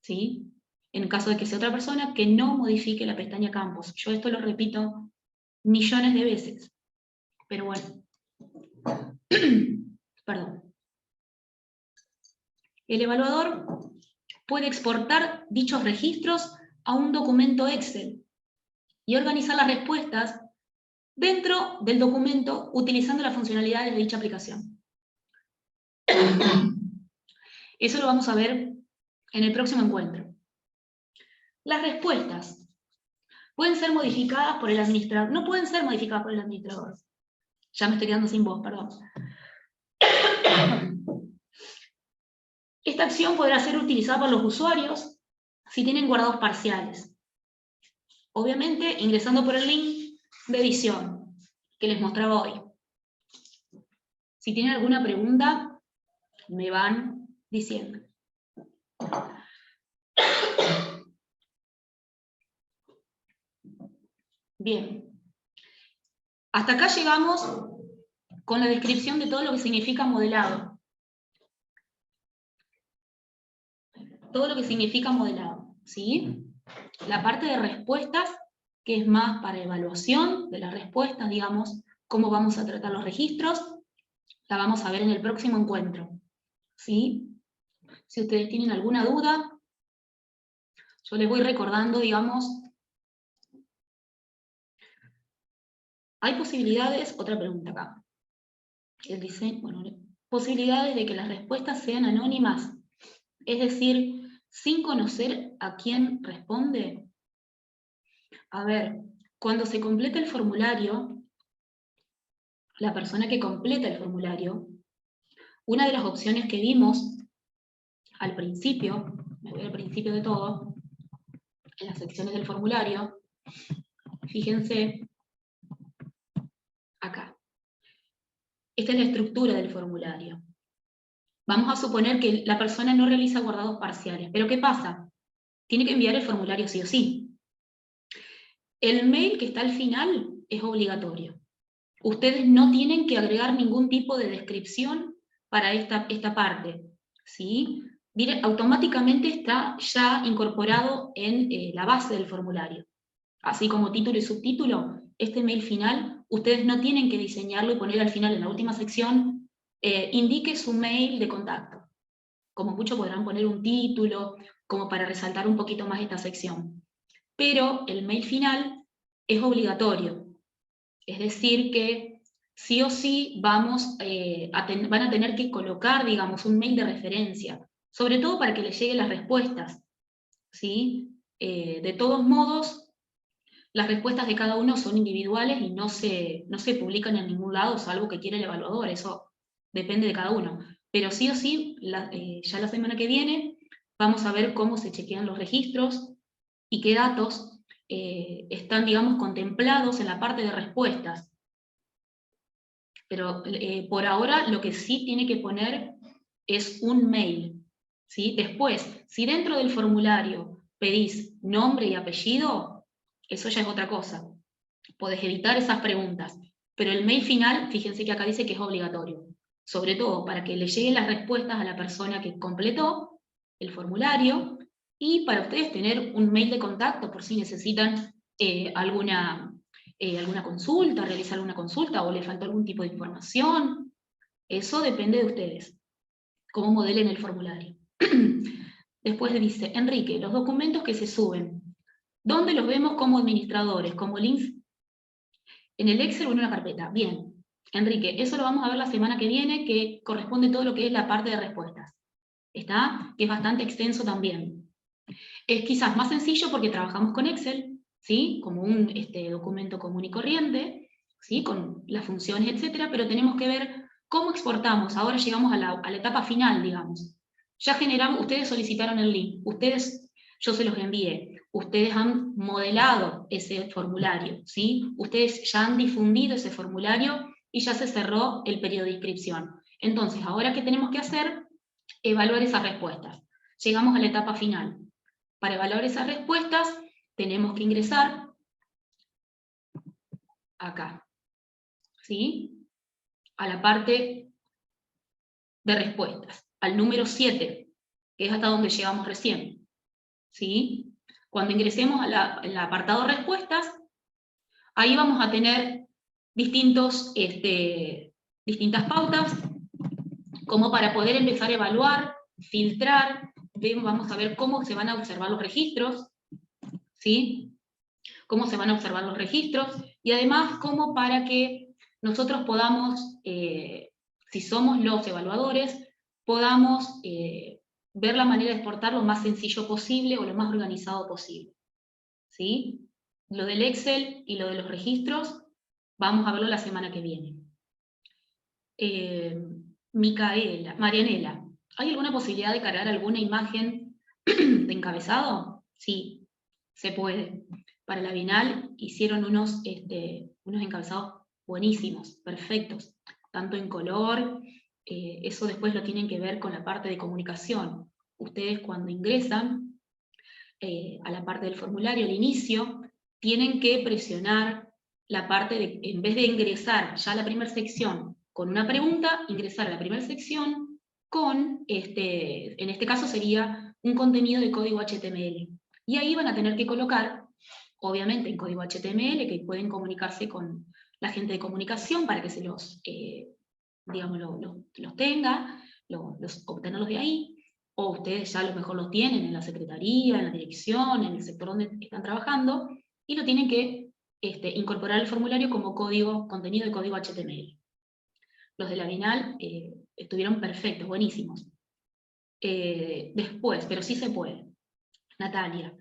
¿sí? En caso de que sea otra persona que no modifique la pestaña campos. Yo esto lo repito millones de veces, pero bueno. Perdón. El evaluador puede exportar dichos registros a un documento Excel y organizar las respuestas dentro del documento utilizando las funcionalidades de dicha aplicación. Eso lo vamos a ver en el próximo encuentro. Las respuestas pueden ser modificadas por el administrador. No pueden ser modificadas por el administrador. Ya me estoy quedando sin voz, perdón. Esta acción podrá ser utilizada por los usuarios si tienen guardados parciales. Obviamente, ingresando por el link de edición que les mostraba hoy. Si tienen alguna pregunta, me van diciendo. Bien. Hasta acá llegamos con la descripción de todo lo que significa modelado. Todo lo que significa modelado, ¿sí? La parte de respuestas, que es más para evaluación de las respuestas, digamos, cómo vamos a tratar los registros, la vamos a ver en el próximo encuentro, ¿sí? Si ustedes tienen alguna duda, yo les voy recordando, digamos, hay posibilidades, otra pregunta acá, él dice, bueno, posibilidades de que las respuestas sean anónimas, es decir, sin conocer a quién responde. A ver, cuando se completa el formulario, la persona que completa el formulario, una de las opciones que vimos al principio, me voy al principio de todo, en las secciones del formulario, fíjense acá. Esta es la estructura del formulario. Vamos a suponer que la persona no realiza guardados parciales, pero ¿qué pasa? Tiene que enviar el formulario sí o sí. El mail que está al final es obligatorio. Ustedes no tienen que agregar ningún tipo de descripción para esta parte, ¿sí? Automáticamente está ya incorporado en la base del formulario. Así como título y subtítulo, este mail final, ustedes no tienen que diseñarlo y poner al final en la última sección, indique su mail de contacto. Como mucho podrán poner un título, como para resaltar un poquito más esta sección. Pero el mail final es obligatorio. Es decir que sí o sí van a tener que colocar, digamos, un mail de referencia, sobre todo para que les lleguen las respuestas, ¿sí? De todos modos, las respuestas de cada uno son individuales y no se publican en ningún lado, salvo que quiera el evaluador, eso depende de cada uno. Pero sí o sí, ya la semana que viene, vamos a ver cómo se chequean los registros y qué datos están, digamos, contemplados en la parte de respuestas. Pero por ahora lo que sí tiene que poner es un mail, ¿sí? Después, Si dentro del formulario pedís nombre y apellido, eso ya es otra cosa. Podés evitar esas preguntas. Pero el mail final, fíjense que acá dice que es obligatorio. Sobre todo para que le lleguen las respuestas a la persona que completó el formulario y para ustedes tener un mail de contacto por si necesitan alguna consulta, realizar alguna consulta o le faltó algún tipo de información. Eso depende de ustedes, cómo modelen el formulario. Después dice, Enrique, los documentos que se suben, ¿dónde los vemos como administradores? ¿Como links en el Excel o en una carpeta? Bien, Enrique, eso lo vamos a ver la semana que viene, que corresponde todo lo que es la parte de respuestas. ¿Está? Que es bastante extenso también. Es quizás más sencillo porque trabajamos con Excel, ¿sí? Como un documento común y corriente, ¿sí? Con las funciones, etcétera, pero tenemos que ver cómo exportamos. Ahora llegamos a la etapa final, digamos. Ya generamos, ustedes solicitaron el link, yo se los envié, ustedes han modelado ese formulario, ¿sí? Ustedes ya han difundido ese formulario y ya se cerró el periodo de inscripción. Entonces, ahora, ¿qué tenemos que hacer? Evaluar esas respuestas. Llegamos a la etapa final. Para evaluar esas respuestas, tenemos que ingresar acá, ¿sí? A la parte de respuestas, al número 7, que es hasta donde llegamos recién, ¿sí? Cuando ingresemos al apartado respuestas, ahí vamos a tener distintas pautas, como para poder empezar a evaluar, filtrar, vamos a ver cómo se van a observar los registros, ¿sí? Cómo se van a observar los registros, y además cómo para que nosotros podamos, si somos los evaluadores, podamos ver la manera de exportar lo más sencillo posible o lo más organizado posible. ¿Sí? Lo del Excel y lo de los registros, vamos a verlo la semana que viene. Marianela, ¿hay alguna posibilidad de cargar alguna imagen de encabezado? Sí, se puede. Para la Bienal hicieron unos encabezados buenísimos, perfectos, tanto en color, eso después lo tienen que ver con la parte de comunicación. Ustedes cuando ingresan a la parte del formulario, al inicio, tienen que presionar la parte de, en vez de ingresar ya a la primera sección con una pregunta, ingresar a la primera sección con, en este caso sería un contenido de código HTML. Y ahí van a tener que colocar, obviamente en código HTML, que pueden comunicarse con la gente de comunicación para que se los, digamos, los tenga, obtenerlos de ahí, o ustedes ya a lo mejor los tienen en la secretaría, en la dirección, en el sector donde están trabajando, y lo tienen que incorporar al formulario como contenido de código HTML. Los de la Bienal estuvieron perfectos, buenísimos. Después, pero sí se puede. Natalia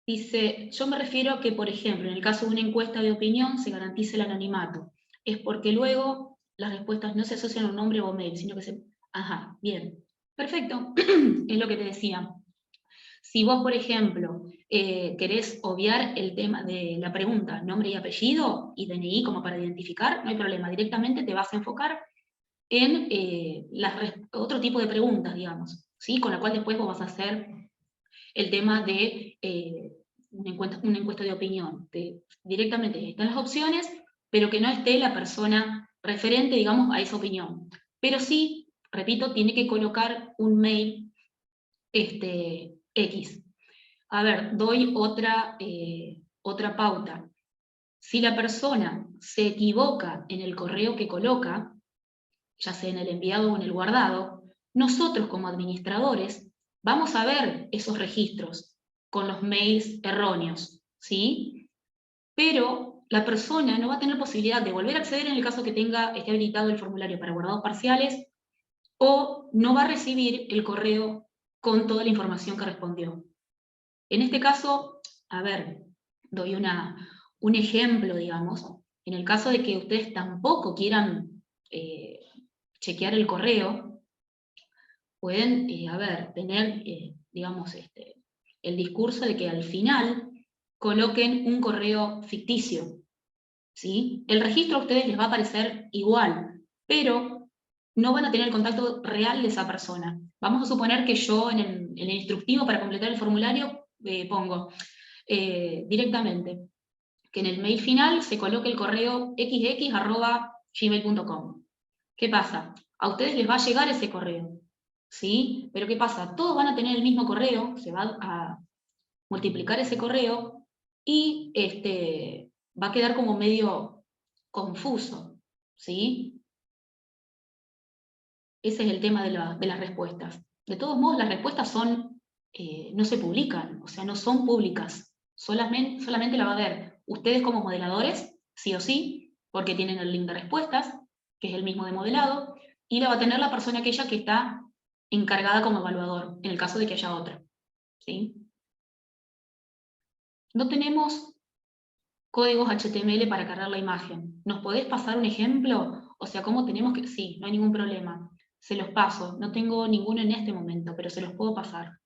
dice, yo me refiero a que, por ejemplo, en el caso de una encuesta de opinión se garantice el anonimato. Es porque luego las respuestas no se asocian a un nombre o mail, sino que se... Ajá, bien. Perfecto, es lo que te decía. Si vos, por ejemplo, querés obviar el tema de la pregunta, nombre y apellido y DNI como para identificar, no hay problema, directamente te vas a enfocar en otro tipo de preguntas, digamos, ¿sí? Con la cual después vos vas a hacer el tema de una encuesta de opinión. Directamente están las opciones, pero que no esté la persona referente, digamos, a esa opinión. Pero sí, repito, tiene que colocar un mail X. A ver, doy otra pauta. Si la persona se equivoca en el correo que coloca, ya sea en el enviado o en el guardado, nosotros como administradores vamos a ver esos registros con los mails erróneos, ¿sí? Pero la persona no va a tener posibilidad de volver a acceder en el caso que esté habilitado el formulario para guardados parciales, o no va a recibir el correo con toda la información que respondió. En este caso, a ver, doy un ejemplo, digamos, en el caso de que ustedes tampoco quieran chequear el correo, pueden, tener, digamos, el discurso de que al final coloquen un correo ficticio, ¿sí? El registro a ustedes les va a aparecer igual, pero no van a tener el contacto real de esa persona. Vamos a suponer que yo en el instructivo para completar el formulario pongo directamente que en el mail final se coloque el correo xx@gmail.com. ¿Qué pasa? A ustedes les va a llegar ese correo, ¿sí? Pero ¿qué pasa? Todos van a tener el mismo correo, se va a multiplicar ese correo y va a quedar como medio confuso, ¿sí? Ese es el tema de las respuestas. De todos modos, las respuestas son, no se publican, o sea, no son públicas. Solamente la va a ver ustedes como modeladores, sí o sí, porque tienen el link de respuestas, que es el mismo de modelado, y la va a tener la persona aquella que está encargada como evaluador, en el caso de que haya otra, ¿sí? No tenemos códigos HTML para cargar la imagen. ¿Nos podés pasar un ejemplo? O sea, ¿cómo tenemos que...? Sí, no hay ningún problema. Se los paso. No tengo ninguno en este momento, pero se los puedo pasar.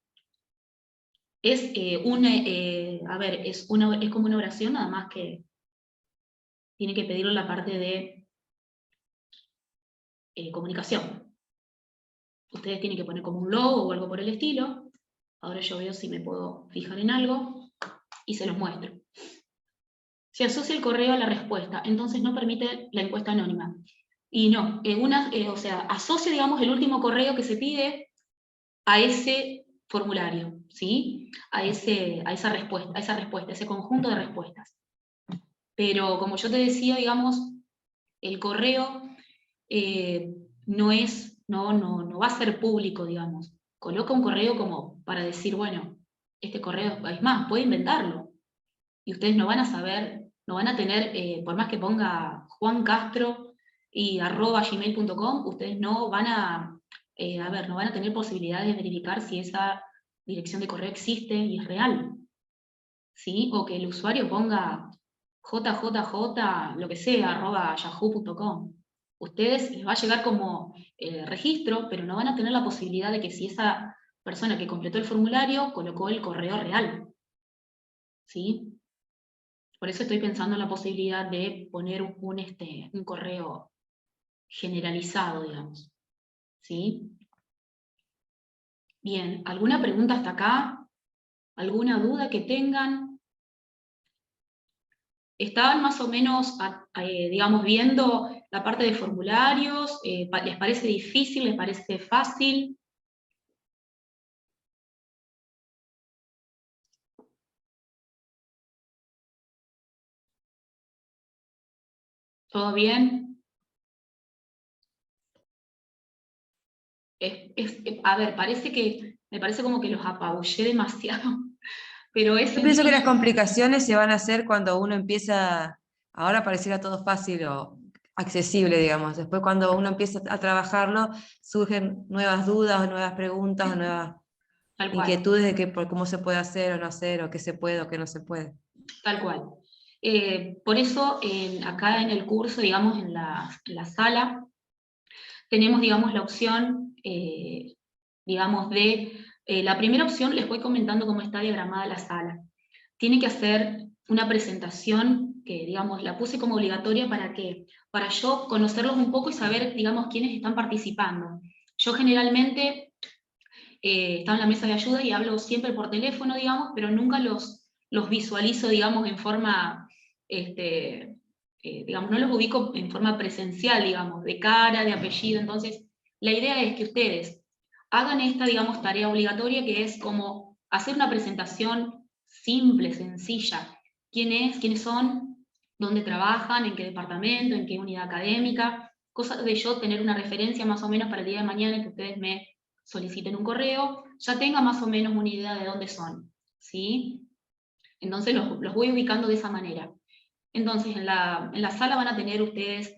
Es es como una oración, nada más que tiene que pedirlo en la parte de comunicación. Ustedes tienen que poner como un logo o algo por el estilo. Ahora yo veo si me puedo fijar en algo y se los muestro. Se asocia el correo a la respuesta, entonces no permite la encuesta anónima. Y no, o sea, asocia, digamos, el último correo que se pide a ese formulario, ¿sí? A esa respuesta, a ese conjunto de respuestas. Pero como yo te decía, digamos, el correo no va a ser público, digamos. Coloca un correo como para decir, bueno, este correo, es más, puede inventarlo. Y ustedes no van a saber, no van a tener, por más que ponga Juan Castro y @gmail.com, ustedes no van a tener posibilidad de verificar si esa dirección de correo existe y es real, ¿sí? O que el usuario ponga jjj, lo que sea, @yahoo.com. Ustedes les va a llegar como registro, pero no van a tener la posibilidad de que si esa persona que completó el formulario colocó el correo real, ¿sí? Por eso estoy pensando en la posibilidad de poner un correo generalizado, digamos. ¿Sí? Bien, ¿alguna pregunta hasta acá? ¿Alguna duda que tengan? ¿Estaban más o menos, digamos, viendo la parte de formularios? ¿Les parece difícil? ¿Les parece fácil? ¿Todo bien? A ver, me parece como que los apabullé demasiado, pero es Yo pienso que las sencillo. complicaciones se van a hacer cuando uno empieza, ahora pareciera todo fácil o accesible, digamos. Después cuando uno empieza a trabajarlo, surgen nuevas dudas, nuevas preguntas, nuevas Tal cual. inquietudes de por cómo se puede hacer o no hacer, o qué se puede o qué no se puede. Tal cual. Por eso, acá en el curso, digamos, en la sala, tenemos, digamos, la opción, digamos, la primera opción, les voy comentando cómo está diagramada la sala. Tiene que hacer una presentación que, digamos, la puse como obligatoria para que, para yo conocerlos un poco y saber, digamos, quiénes están participando. Yo generalmente estaba en la mesa de ayuda y hablo siempre por teléfono, digamos, pero nunca los visualizo, digamos, en forma, digamos, no los ubico en forma presencial, digamos, de cara, de apellido. Entonces, la idea es que ustedes hagan esta, digamos, tarea obligatoria, que es como hacer una presentación simple, sencilla. ¿Quiénes son? ¿Dónde trabajan? ¿En qué departamento? ¿En qué unidad académica? Cosa de yo tener una referencia más o menos para el día de mañana que ustedes me soliciten un correo, ya tenga más o menos una idea de dónde son, ¿sí? Entonces los voy ubicando de esa manera. Entonces en la sala van a tener ustedes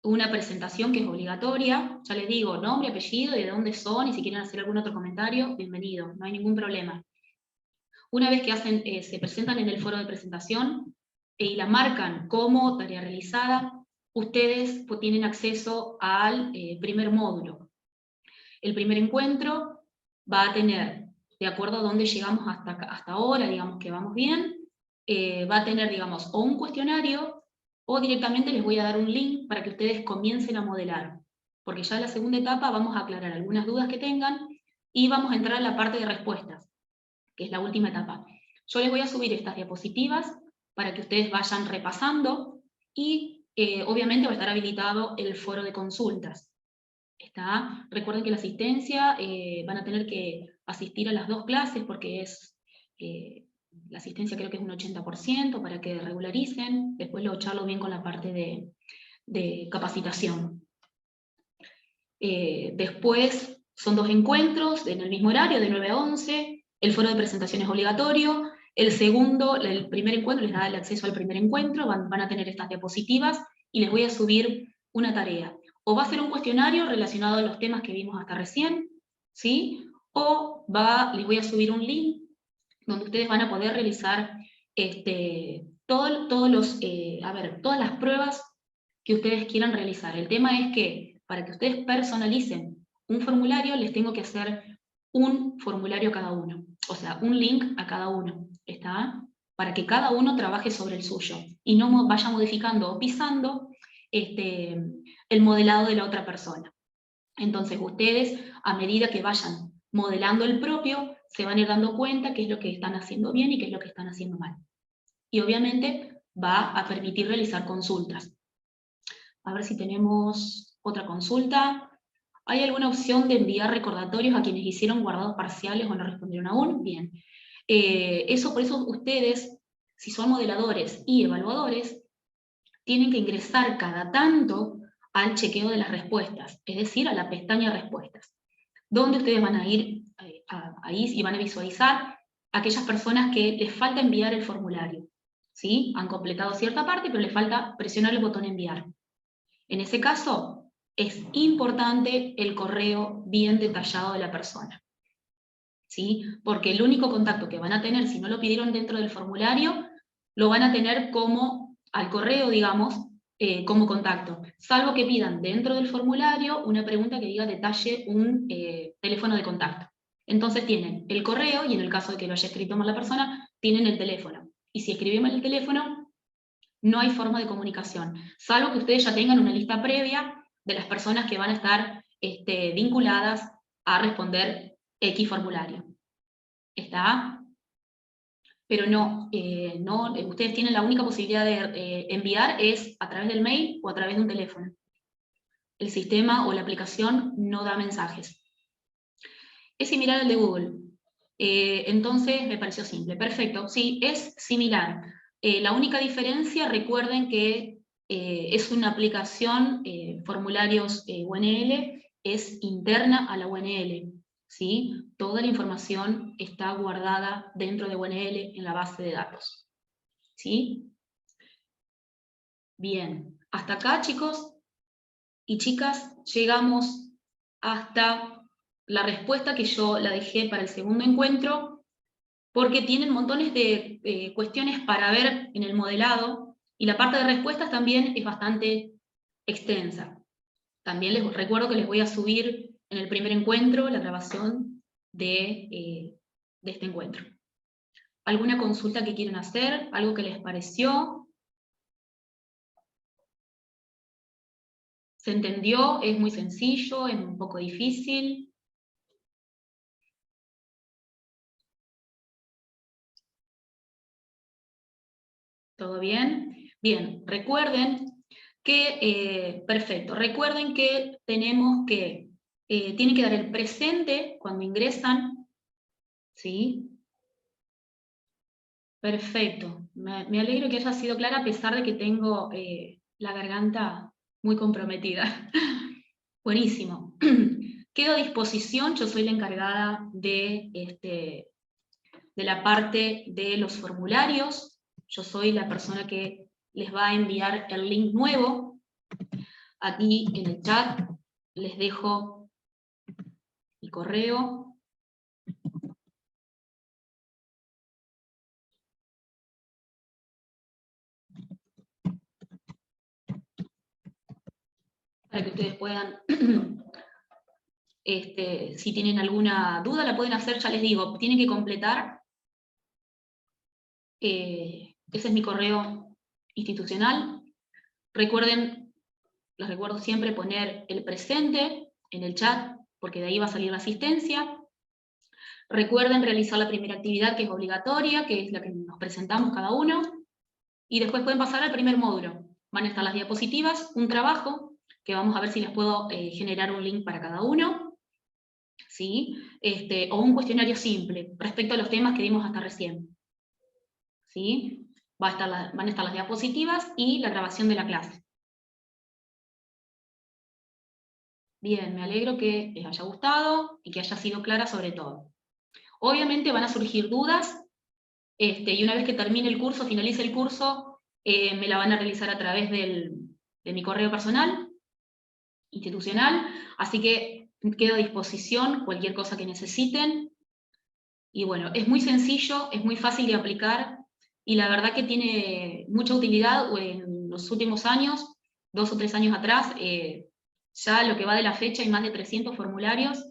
una presentación que es obligatoria, ya les digo, nombre, apellido y de dónde son, y si quieren hacer algún otro comentario, bienvenido, no hay ningún problema. Una vez que se presentan en el foro de presentación y la marcan como tarea realizada, ustedes tienen acceso al primer módulo. El primer encuentro va a tener, de acuerdo a dónde llegamos hasta ahora, digamos que vamos bien, va a tener, digamos, o un cuestionario, o directamente les voy a dar un link para que ustedes comiencen a modelar. porque ya en la segunda etapa vamos a aclarar algunas dudas que tengan y vamos a entrar a la parte de respuestas, que es la última etapa. Yo les voy a subir estas diapositivas para que ustedes vayan repasando y obviamente va a estar habilitado el foro de consultas. Recuerden que la asistencia van a tener que asistir a las 2 clases porque es, la asistencia creo que es un 80% para que regularicen, después lo charlo bien con la parte de capacitación. Después son 2 encuentros en el mismo horario, de 9 a 11, el foro de presentación es obligatorio, el primer encuentro les da el acceso al primer encuentro, van a tener estas diapositivas y les voy a subir una tarea. O va a ser un cuestionario relacionado a los temas que vimos hasta recién, ¿sí? O les voy a subir un link donde ustedes van a poder realizar todas las pruebas que ustedes quieran realizar. El tema es que para que ustedes personalicen un formulario, les tengo que hacer un formulario a cada uno, o sea, un link a cada uno, ¿está? Para que cada uno trabaje sobre el suyo y no vaya modificando o pisando el modelado de la otra persona. Entonces ustedes, a medida que vayan modelando el propio, se van a ir dando cuenta qué es lo que están haciendo bien y qué es lo que están haciendo mal. Y obviamente va a permitir realizar consultas. A ver si tenemos otra consulta. ¿Hay alguna opción de enviar recordatorios a quienes hicieron guardados parciales o no respondieron aún? Bien. Por eso ustedes, si son modeladores y evaluadores, tienen que ingresar cada tanto al chequeo de las respuestas, es decir, a la pestaña respuestas, donde ustedes van a ir ahí y van a visualizar aquellas personas que les falta enviar el formulario. ¿Sí? Han completado cierta parte, pero les falta presionar el botón enviar. En ese caso, es importante el correo bien detallado de la persona. ¿Sí? Porque el único contacto que van a tener, si no lo pidieron dentro del formulario, lo van a tener como, al correo, digamos, como contacto. Salvo que pidan dentro del formulario una pregunta que diga detalle un teléfono de contacto. Entonces tienen el correo, y en el caso de que lo haya escrito mal la persona, tienen el teléfono. Y si escribió mal el teléfono, no hay forma de comunicación, salvo que ustedes ya tengan una lista previa de las personas que van a estar vinculadas a responder X formulario. ¿Está? Pero no, ustedes tienen la única posibilidad de enviar es a través del mail o a través de un teléfono. El sistema o la aplicación no da mensajes. Es similar al de Google. Entonces me pareció simple. Perfecto, sí, es similar. La única diferencia, recuerden que es una aplicación, formularios UNL, es interna a la UNL. ¿Sí? Toda la información está guardada dentro de UNL en la base de datos. ¿Sí? Bien, hasta acá, chicos y chicas, llegamos hasta la respuesta que yo la dejé para el segundo encuentro, porque tienen montones de cuestiones para ver en el modelado, y la parte de respuestas también es bastante extensa. También les recuerdo que les voy a subir en el primer encuentro la grabación de este encuentro. ¿Alguna consulta que quieran hacer? ¿Algo que les pareció? ¿Se entendió? ¿Es muy sencillo? ¿Es un poco difícil? ¿Todo bien? Bien, recuerden que, perfecto, recuerden que tenemos que, tienen que dar el presente cuando ingresan, ¿sí? Perfecto, me alegro que haya sido clara a pesar de que tengo la garganta muy comprometida. Buenísimo. Quedo a disposición, yo soy la encargada de la parte de los formularios, yo soy la persona que les va a enviar el link nuevo. Aquí en el chat les dejo mi correo. Para que ustedes puedan, si tienen alguna duda la pueden hacer, ya les digo, tienen que completar. Ese es mi correo institucional. Recuerden les recuerdo siempre poner el presente en el chat, porque de ahí va a salir la asistencia. Recuerden realizar la primera actividad, que es obligatoria, que es la que nos presentamos cada uno, y después pueden pasar al primer módulo. Van a estar las diapositivas, un trabajo, que vamos a ver si les puedo generar un link para cada uno, ¿sí? O un cuestionario simple, respecto a los temas que vimos hasta recién. ¿Sí? Van a estar las diapositivas y la grabación de la clase. Bien, me alegro que les haya gustado y que haya sido clara sobre todo. Obviamente van a surgir dudas, y una vez que termine el curso, finalice el curso, me la van a realizar a través de mi correo personal, institucional, así que quedo a disposición cualquier cosa que necesiten. Y bueno, es muy sencillo, es muy fácil de aplicar, y la verdad que tiene mucha utilidad. En los últimos años, 2 o 3 años atrás, ya lo que va de la fecha hay más de 300 formularios,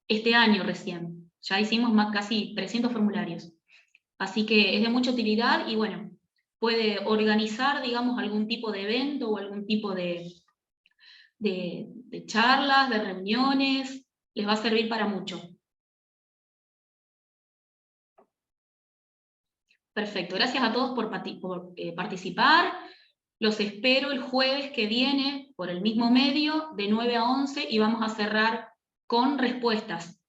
este año recién, ya hicimos casi 300 formularios. Así que es de mucha utilidad y bueno, puede organizar, digamos, algún tipo de evento o algún tipo de charlas, de reuniones, les va a servir para mucho. Perfecto, gracias a todos por participar. Los espero el jueves que viene por el mismo medio, de 9 a 11, y vamos a cerrar con respuestas,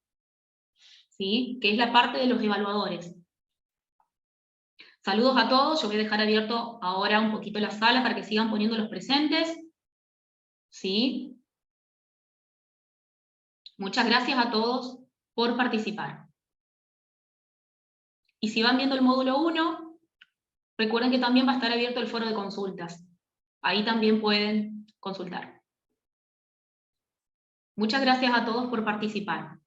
¿sí? Que es la parte de los evaluadores. Saludos a todos, yo voy a dejar abierto ahora un poquito la sala para que sigan poniendo los presentes. ¿Sí? Muchas gracias a todos por participar. Y si van viendo el módulo 1, recuerden que también va a estar abierto el foro de consultas. Ahí también pueden consultar. Muchas gracias a todos por participar.